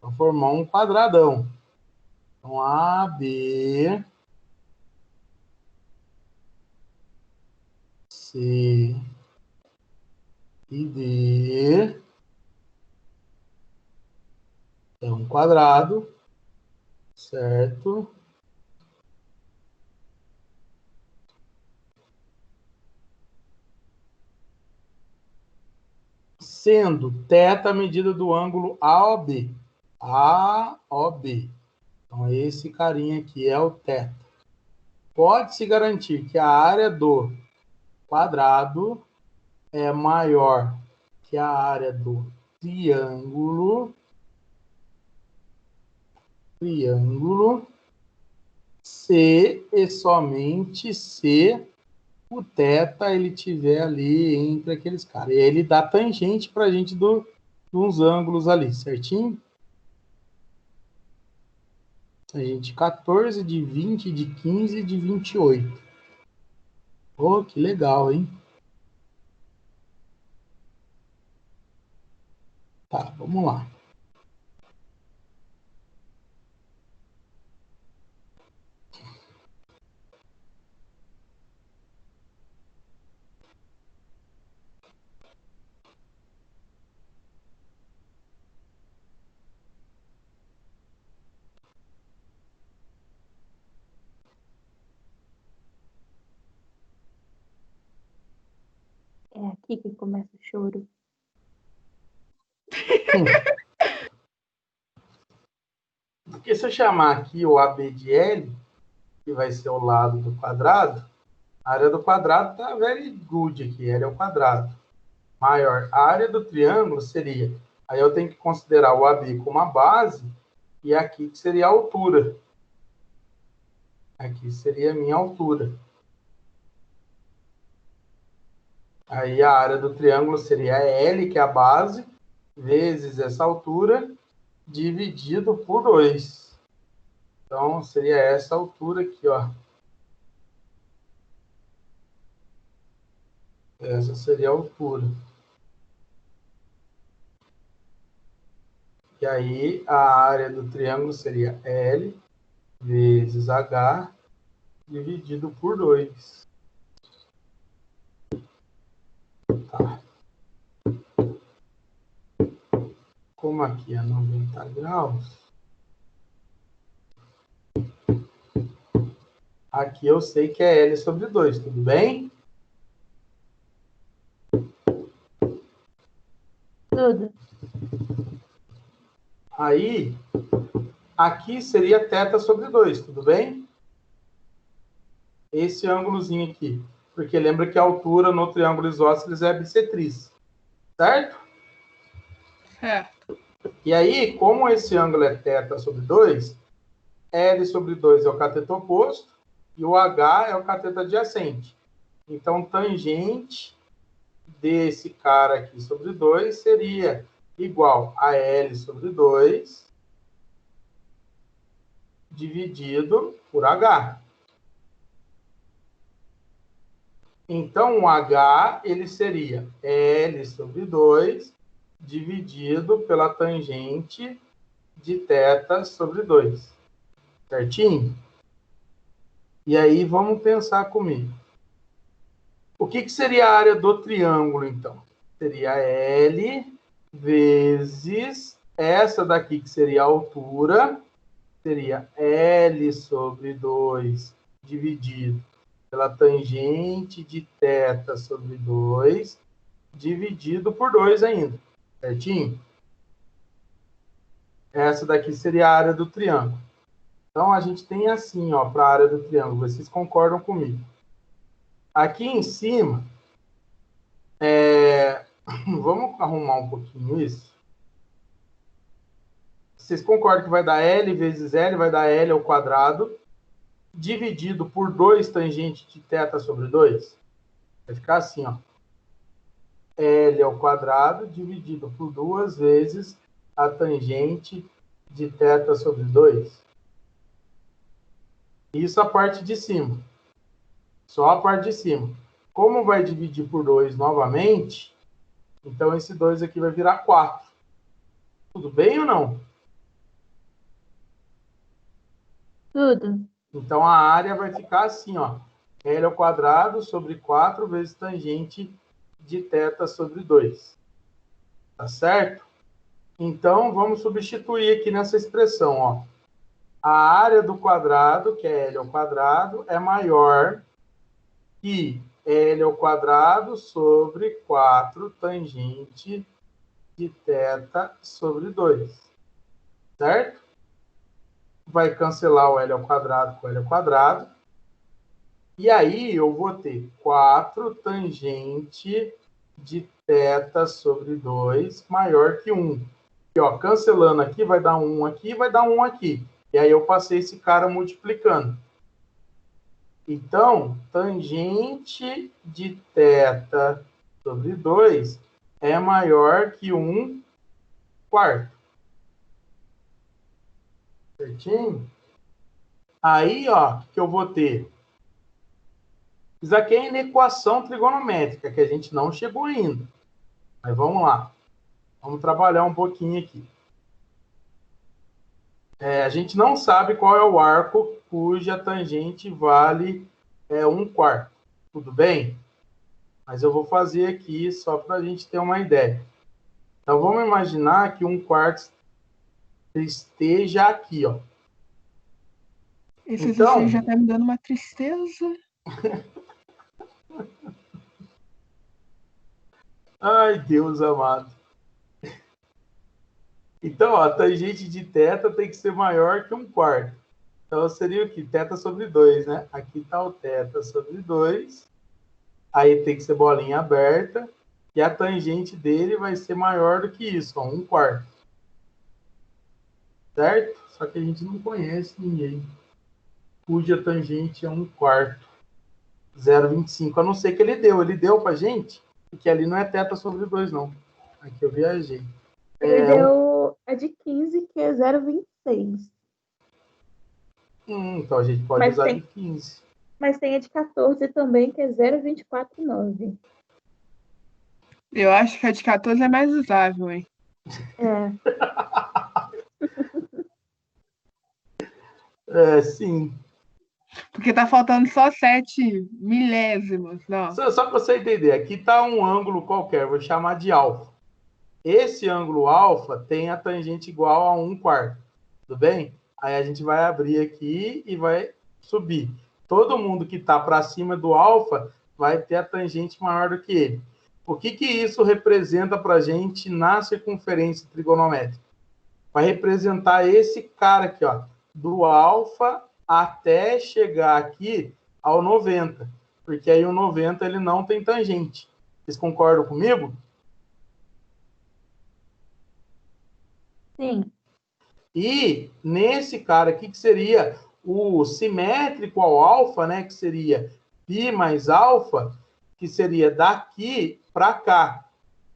Para formar um quadradão. Então, A, B, C e D é um quadrado, certo? Sendo θ a medida do ângulo AOB. AOB. Então, esse carinha aqui é o θ. Pode-se garantir que a área do quadrado é maior que a área do triângulo. Se e somente se o θ ele tiver ali entre aqueles caras. E aí ele dá tangente para a gente dos ângulos ali, certinho? Tangente 14, de 20, de 15 e de 28. Oh, que legal, hein? Tá, vamos lá. É aqui que começa o choro. Porque se eu chamar aqui o AB de L, que vai ser o lado do quadrado, A área do quadrado tá very good aqui, L ao quadrado. Maior. A área do triângulo seria... Aí eu tenho que considerar o AB como a base, e aqui que seria a altura. Aqui seria a minha altura. Aí a área do triângulo seria L, que é a base, vezes essa altura, dividido por 2. Então, seria essa altura aqui, ó. Essa seria a altura. E aí, a área do triângulo seria L vezes H dividido por 2. Tá. Como aqui é 90 graus, aqui eu sei que é L sobre 2, tudo bem? Tudo. Aí, aqui seria θ sobre 2, tudo bem? Esse ângulozinho aqui. Porque lembra que a altura no triângulo isósceles é bissetriz. Certo? Certo. E aí, como esse ângulo é θ sobre 2, L sobre 2 é o cateto oposto e o H é o cateto adjacente. Então, tangente desse cara aqui sobre 2 seria igual a L sobre 2 dividido por H. Então, o H, ele seria L sobre 2 dividido pela tangente de θ sobre 2. Certinho? E aí, vamos pensar comigo. O que seria a área do triângulo, então? Seria L vezes essa daqui, que seria a altura, seria L sobre 2 dividido pela tangente de θ sobre 2, dividido por 2 ainda. Certinho? Essa daqui seria a área do triângulo. Então, a gente tem assim, ó, para a área do triângulo. Vocês concordam comigo? Aqui em cima, vamos arrumar um pouquinho isso. Vocês concordam que vai dar L vezes L, vai dar L ao quadrado, dividido por 2 tangente de θ sobre 2? Vai ficar assim, ó. L ao quadrado dividido por 2 vezes a tangente de θ sobre 2. Isso a parte de cima. Só a parte de cima. Como vai dividir por 2 novamente, então esse 2 aqui vai virar 4. Tudo bem ou não? Tudo. Então a área vai ficar assim, ó. L ao quadrado sobre 4 vezes tangente de θ sobre 2. Tá certo? Então, vamos substituir aqui nessa expressão, ó. A área do quadrado, que é L ao quadrado, é maior que L ao quadrado sobre 4 tangente de θ sobre 2. Certo? Vai cancelar o L ao quadrado com L ao quadrado. E aí eu vou ter 4 tangente de θ sobre 2 maior que 1. E, ó, cancelando aqui, vai dar 1 aqui, vai dar 1 aqui. E aí eu passei esse cara multiplicando. Então, tangente de θ sobre 2 é maior que 1 quarto. Certinho? Aí, ó, que eu vou ter. Isso aqui é em equação trigonométrica, que a gente não chegou ainda. Mas vamos lá. Vamos trabalhar um pouquinho aqui. A gente não sabe qual é o arco cuja tangente vale 1 quarto. Tudo bem? Mas eu vou fazer aqui só para a gente ter uma ideia. Então, vamos imaginar que 1 quarto esteja aqui, ó. Esse Então, já tá me dando uma tristeza. Ai, Deus amado. Então, ó, a tangente de θ tem que ser maior que 1 quarto. Então seria o quê? Θ sobre 2, né? Aqui está o θ sobre 2. Aí tem que ser bolinha aberta. E a tangente dele vai ser maior do que isso, ó, 1/4. Certo? Só que a gente não conhece ninguém cuja tangente é 1/4. 0,25. A não ser que ele deu. Ele deu pra gente, porque ali não é θ sobre 2, não. Aqui eu viajei. Ele deu a de 15, que é 0,26. Então a gente pode usar de 15. Mas tem a de 14 também, que é 0,249. Eu acho que a de 14 é mais usável, hein? Sim. Porque tá faltando só 7 milésimos, não. Só para você entender, aqui está um ângulo qualquer, vou chamar de alfa. Esse ângulo alfa tem a tangente igual a 1/4. Tudo bem? Aí a gente vai abrir aqui e vai subir. Todo mundo que está para cima do alfa vai ter a tangente maior do que ele. O que isso representa para a gente na circunferência trigonométrica? Vai representar esse cara aqui, ó, do alfa até chegar aqui ao 90. Porque aí o 90 ele não tem tangente. Vocês concordam comigo? Sim. E nesse cara aqui, que seria o simétrico ao alfa, né? Que seria π mais alfa, que seria daqui para cá,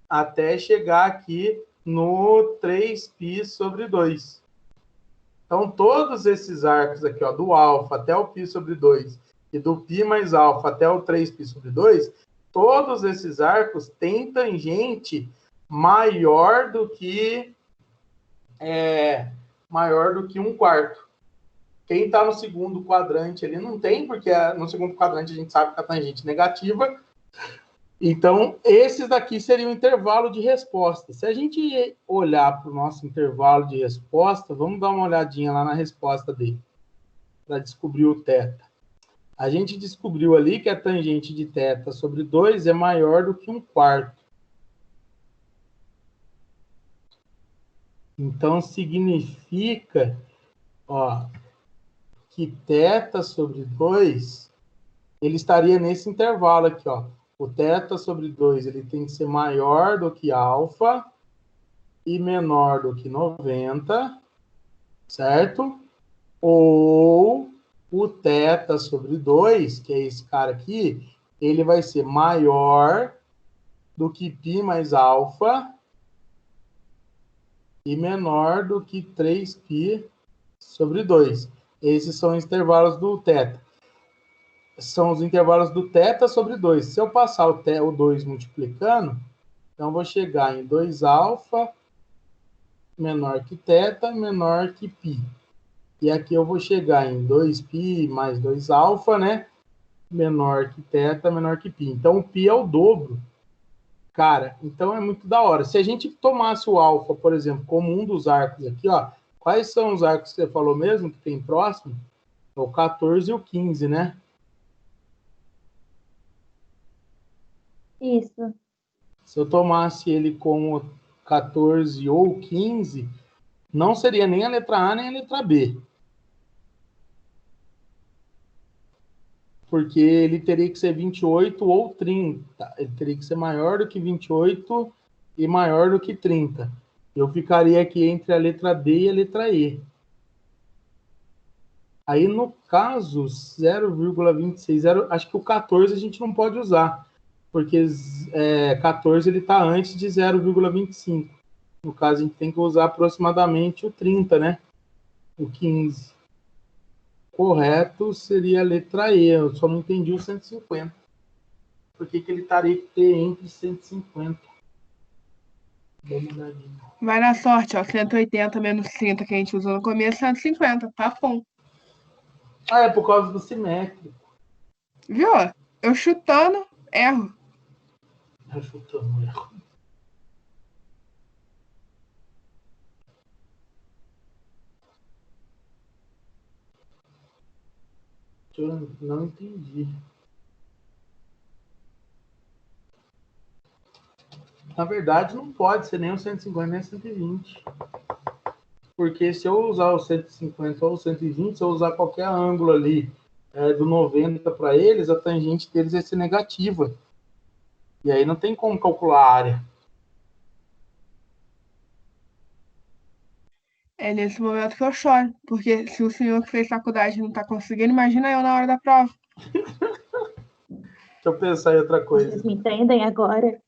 até chegar aqui no 3π sobre 2. Então, todos esses arcos aqui, ó, do alfa até o π sobre 2 e do π mais alfa até o 3π sobre 2, todos esses arcos têm tangente maior do que 1/4. Quem está no segundo quadrante ali não tem, porque no segundo quadrante a gente sabe que a tangente negativa. Então, esses daqui seriam o intervalo de resposta. Se a gente olhar para o nosso intervalo de resposta, vamos dar uma olhadinha lá na resposta dele, para descobrir o θ. A gente descobriu ali que a tangente de θ sobre 2 é maior do que 1/4. Então, significa, ó, que θ sobre 2, ele estaria nesse intervalo aqui, ó. O θ sobre 2 ele tem que ser maior do que alfa e menor do que 90, certo? Ou o θ sobre 2, que é esse cara aqui, ele vai ser maior do que π mais alfa e menor do que 3π sobre 2. Esses são os intervalos do θ. São os intervalos do θ sobre 2. Se eu passar o 2 multiplicando, então eu vou chegar em 2α menor que θ menor que π. E aqui eu vou chegar em 2π mais 2α, né? Menor que θ menor que π. Então o π é o dobro. Cara, então é muito da hora. Se a gente tomasse o alfa, por exemplo, como um dos arcos aqui, ó. Quais são os arcos que você falou mesmo, que tem próximo? É o 14 e o 15, né? Isso. Se eu tomasse ele como 14 ou 15, não seria nem a letra A nem a letra B. Porque ele teria que ser 28 ou 30. Ele teria que ser maior do que 28 e maior do que 30. Eu ficaria aqui entre a letra D e a letra E. Aí, no caso, 0,26, acho que o 14 a gente não pode usar, porque 14 ele está antes de 0,25. No caso, a gente tem que usar aproximadamente o 30, né? O 15. Correto seria a letra E. Eu só não entendi o 150. Por que ele estaria que ter entre 150? Dá uma olhadinha. Vai na sorte, ó. 180 menos 30 que a gente usou no começo, 150. Tá bom. Ah, é por causa do simétrico. Viu? Eu chutando, erro. Refutando erro. Eu não entendi. Na verdade, não pode ser nem o 150 nem o 120. porque se eu usar o 150 ou o 120, se eu usar qualquer ângulo ali do 90 para eles, a tangente deles vai ser negativa. E aí não tem como calcular a área. É nesse momento que eu choro, porque se o senhor que fez faculdade não tá conseguindo, imagina eu na hora da prova. Deixa eu pensar em outra coisa. Vocês me entendem agora?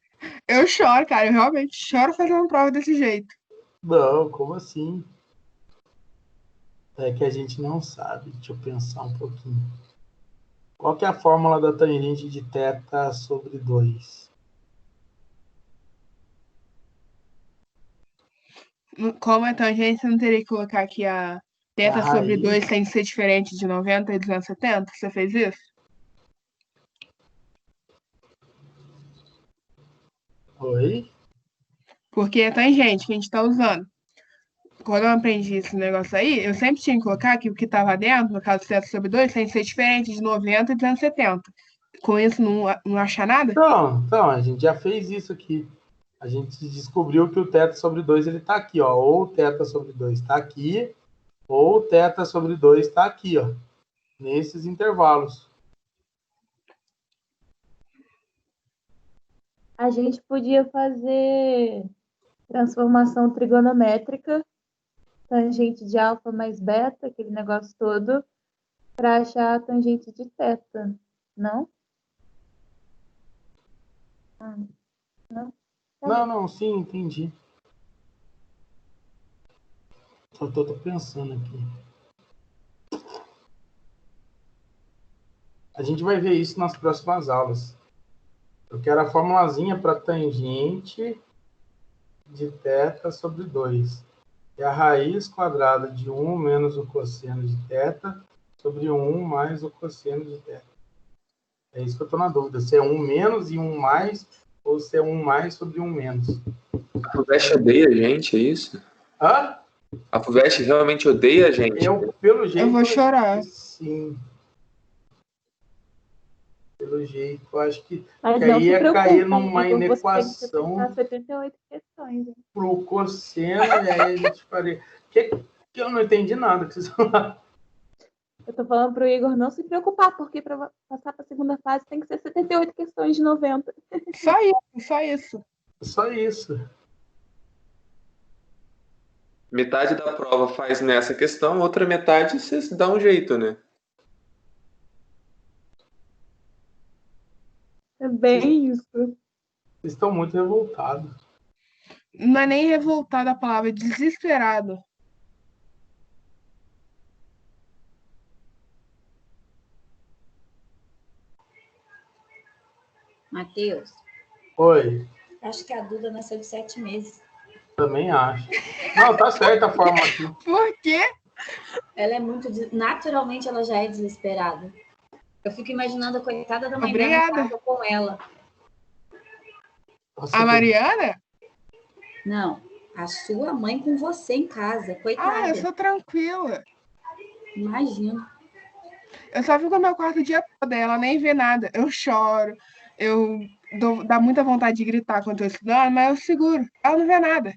Eu choro, cara, eu realmente choro fazendo prova desse jeito. Não, como assim? É que a gente não sabe. Deixa eu pensar um pouquinho. Qual que é a fórmula da tangente de θ sobre 2? Como é tangente, você não teria que colocar aqui a θ A sobre raiz. 2 tem que ser diferente de 90 e 270? Você fez isso? Oi? Porque é tangente que a gente tá usando. Quando eu aprendi esse negócio aí, eu sempre tinha que colocar que o que estava dentro, no caso θ sobre 2, tem que ser diferente de 90 e 270. Com isso, não achar nada? Então, a gente já fez isso aqui. A gente descobriu que o θ sobre 2 ele tá aqui, ó. Ou o θ sobre 2 está aqui, ou o θ sobre 2 está aqui, ó. Nesses intervalos. A gente podia fazer transformação trigonométrica, tangente de alfa mais beta, aquele negócio todo, para achar a tangente de θ, não? Não? Não, sim, entendi. Só tô pensando aqui. A gente vai ver isso nas próximas aulas. Eu quero a formulazinha para tangente de θ sobre 2. É a raiz quadrada de 1 menos o cosseno de θ sobre 1 mais o cosseno de θ. É isso que eu estou na dúvida. Se é 1 menos e 1 mais, ou se é 1 mais sobre 1 menos. A FUVEST odeia a gente, é isso? Hã? A FUVEST realmente odeia a gente. Pelo jeito, Eu vou chorar. sim. Pelo jeito, eu acho que Mas aí ia cair numa Igor, inequação você tem que 78 questões. Hein? pro cosseno, e aí a gente faria... Que eu não entendi nada que vocês falaram. Eu tô falando pro Igor não se preocupar, porque para passar para a segunda fase tem que ser 78 questões de 90. Só isso, só isso. Só isso. Metade da prova faz nessa questão, outra metade vocês dão um jeito, né? É bem isso. Vocês estão muito revoltados. Não é nem revoltado a palavra, é desesperado. Matheus, Oi, acho que a Duda nasceu de 7 meses. também acho. Não, tá certa a forma aqui. Por quê? Ela é muito... Naturalmente, ela já é desesperada. Eu fico imaginando a coitada da mãe dela Obrigada. em casa com ela. Nossa, A Mariana? Não, a sua mãe com você em casa, coitada. Eu sou tranquila. Imagino. Eu só fico no meu quarto o dia todo, ela nem vê nada. Eu choro, dá muita vontade de gritar quando eu tô estudando, mas eu seguro. Ela não vê nada.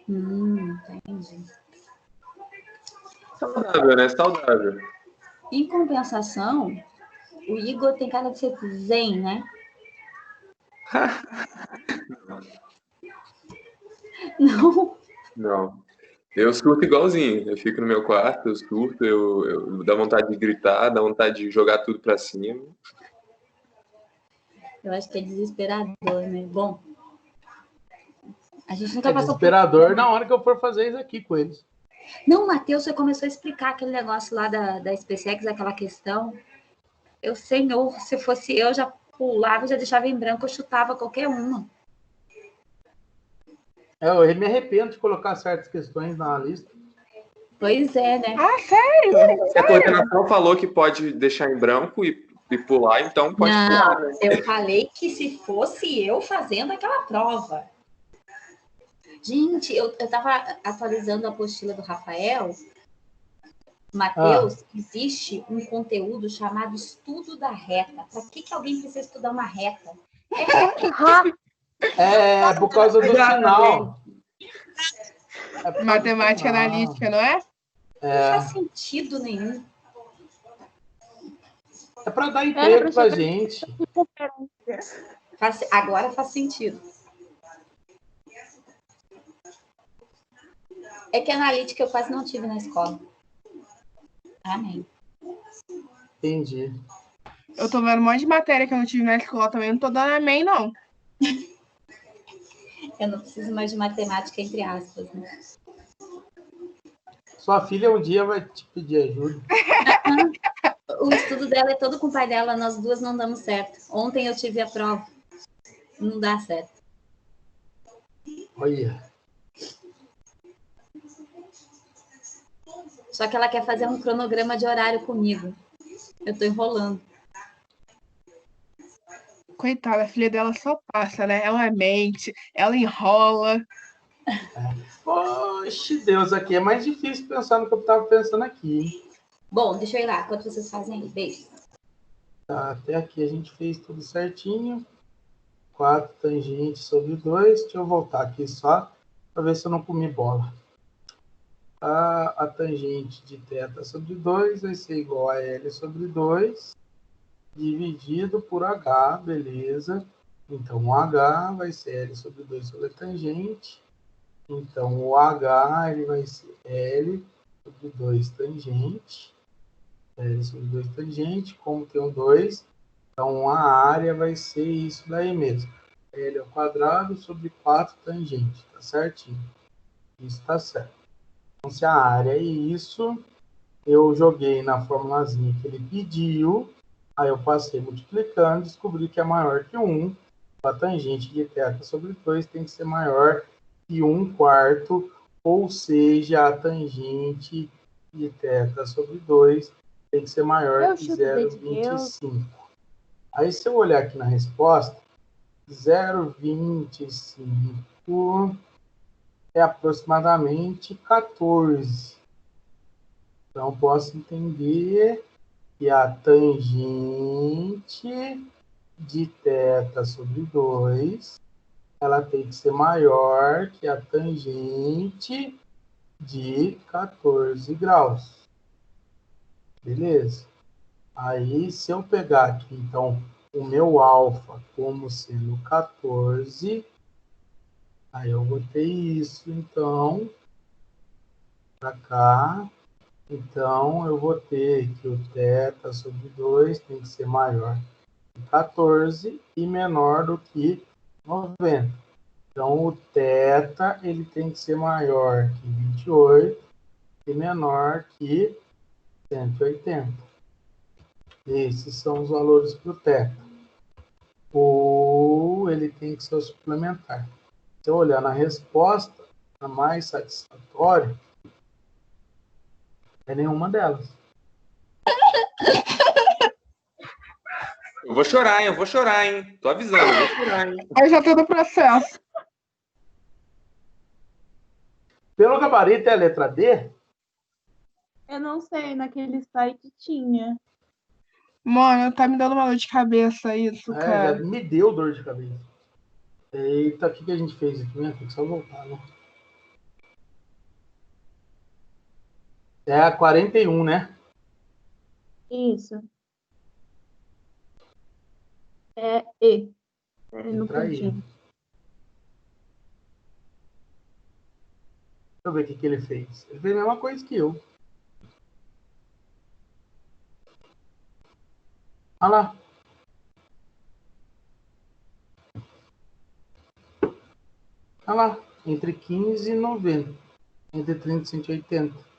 Entendi. Saudável, né? Saudável. Em compensação, o Igor tem cara de ser zen, né? Não. Não. Eu surto igualzinho. Eu fico no meu quarto, eu surto, eu dá vontade de gritar, dá vontade de jogar tudo pra cima. Eu acho que é desesperador, né? Bom, a gente nunca passou desesperador na hora que eu for fazer isso aqui com eles. Não, Matheus, você começou a explicar aquele negócio lá da SpaceX, aquela questão. Senhor, se fosse eu, já pulava, já deixava em branco, eu chutava qualquer uma. Eu me arrependo de colocar certas questões na lista. Pois é, né? Sério? A coordenação falou que pode deixar em branco e pular, então pode pular, né? Eu falei que se fosse eu fazendo aquela prova. Gente, eu estava atualizando a apostila do Rafael. Matheus, existe um conteúdo chamado estudo da reta. Para que alguém precisa estudar uma reta? É por causa do sinal. Matemática analítica, não é? Não faz sentido nenhum. É para dar emprego pra gente. Agora faz sentido. É que analítica eu quase não tive na escola. Amém. Entendi. Eu tô vendo um monte de matéria que eu não tive na escola também. Não tô dando amém, não. Eu não preciso mais de matemática, entre aspas, né? Sua filha um dia vai te pedir ajuda. O estudo dela é todo com o pai dela. Nós duas não damos certo. Ontem eu tive a prova. Não dá certo. Olha. Só que ela quer fazer um cronograma de horário comigo. Eu tô enrolando. Coitada, a filha dela só passa, né? Ela mente, ela enrola. Oxe, Deus, aqui é mais difícil pensar no que eu estava pensando aqui, hein? Bom, deixa eu ir lá. Enquanto vocês fazem aí. Beijo. Tá, até aqui a gente fez tudo certinho. 4 tangentes sobre 2. Deixa eu voltar aqui só para ver se eu não comi bola. A tangente de θ sobre 2 vai ser igual a L sobre 2 dividido por H, beleza? Então, o H vai ser L sobre 2 sobre a tangente. Então, o H ele vai ser L sobre 2 tangente. L sobre 2 tangente, como tem o 2, então a área vai ser isso daí mesmo. L ao quadrado sobre 4 tangente, tá certinho? Isso tá certo. Então, se a área é isso, eu joguei na formulazinha que ele pediu, aí eu passei multiplicando, descobri que é maior que 1. A tangente de θ sobre 2 tem que ser maior que 1/4, ou seja, a tangente de θ sobre 2 tem que ser maior que 0,25. Aí, se eu olhar aqui na resposta, 0,25 é aproximadamente 14. Então, posso entender que a tangente de θ sobre 2 ela tem que ser maior que a tangente de 14 graus. Beleza? Aí, se eu pegar aqui, então, o meu alfa como sendo 14, aí eu botei isso, então, para cá. Então, eu vou ter que o θ sobre 2 tem que ser maior que 14 e menor do que 90. Então, o θ ele tem que ser maior que 28 e menor que 180. Esses são os valores para o θ. Ou ele tem que ser o suplementar. Se eu olhar na resposta, a mais satisfatória é nenhuma delas. Eu vou chorar, hein? Tô avisando, eu vou chorar, hein? Aí já tô no processo. Pelo gabarito é a letra D? Eu não sei, naquele site tinha. Mano, tá me dando uma dor de cabeça isso, Já cara. me deu dor de cabeça. Eita, o que a gente fez aqui? Tem que só voltar, né? É a 41, né? Isso. É E. É no Entra aí. cantinho. Deixa eu ver o que ele fez. Ele fez a mesma coisa que eu. Olha lá. Olha lá. Entre 15 e 90. Entre 30 e 180.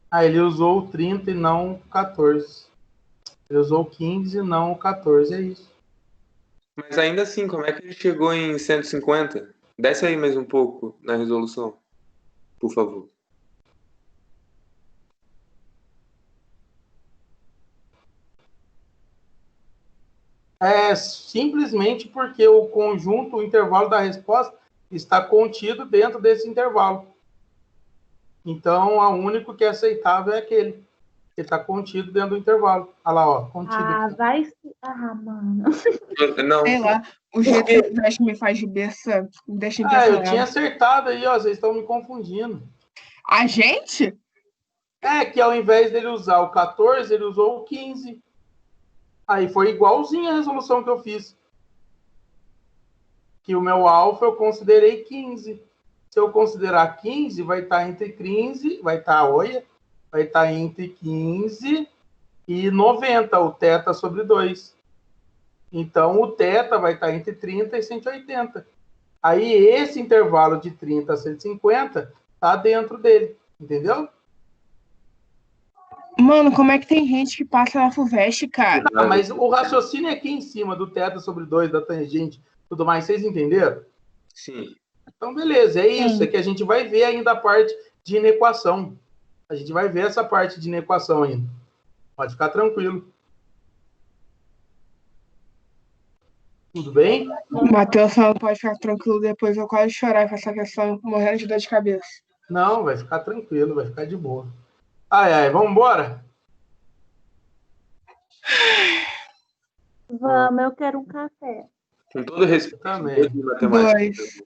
Ah, ele usou o 30 e não o 14. Ele usou o 15 e não o 14. É isso. Mas ainda assim, como é que ele chegou em 150? Desce aí mais um pouco na resolução, por favor. É simplesmente porque o conjunto, o intervalo da resposta está contido dentro desse intervalo. Então, o único que é aceitável é aquele que está contido dentro do intervalo. Olha lá, ó, contido. Ah, Aqui. vai se. Ah, mano. Não, Sei lá. O jeito que o Veste me faz de besta me deixa Eu impressionado. tinha acertado aí, ó. Vocês estão me confundindo. A gente? É que ao invés dele usar o 14, ele usou o 15. Aí foi igualzinho a resolução que eu fiz. Que o meu alfa eu considerei 15. Se eu considerar 15, vai estar entre 15, vai estar entre 15 e 90, o θ sobre 2. Então, o θ vai estar entre 30 e 180. Aí, esse intervalo de 30 a 150 está dentro dele, entendeu? Mano, como é que tem gente que passa na FUVEST, cara? Não, mas o raciocínio é aqui em cima do θ sobre 2, da tangente, tudo mais, vocês entenderam? Sim. Então, beleza, é isso. Sim. É que a gente vai ver ainda a parte de inequação. A gente vai ver essa parte de inequação ainda. Pode ficar tranquilo. Tudo bem? O Matheus só não pode ficar tranquilo depois. Eu quase chorar com essa questão, morrendo de dor de cabeça. Não, vai ficar tranquilo, vai ficar de boa. Ai, vamos embora? Vamos, eu quero um café. Com todo respeito Também. de matemática. 2.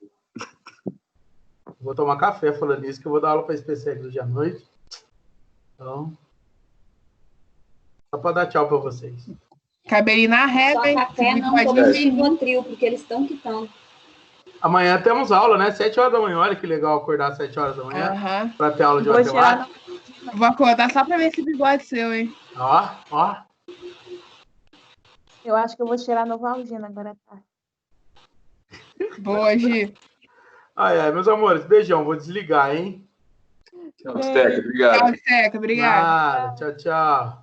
Vou tomar café falando isso, que eu vou dar aula para especial hoje à noite. Então, só para dar tchau para vocês. Cabelinho na Só régua, hein? café não, Pode toma vir. Rivotril, porque eles estão que estão. Amanhã temos aula, né? 7 horas da manhã. Olha que legal acordar às 7 horas da manhã Aham. para ter aula de Vou tirar matemática. Vou acordar só pra ver esse bigode seu, hein? Ó. Eu acho que eu vou tirar Novalgina agora, tá? Boa, Gi. Ai, meus amores, beijão. Vou desligar, hein? Tchau, Steca, obrigado. Tchau, Seca. Obrigada. Nada. Tchau, tchau.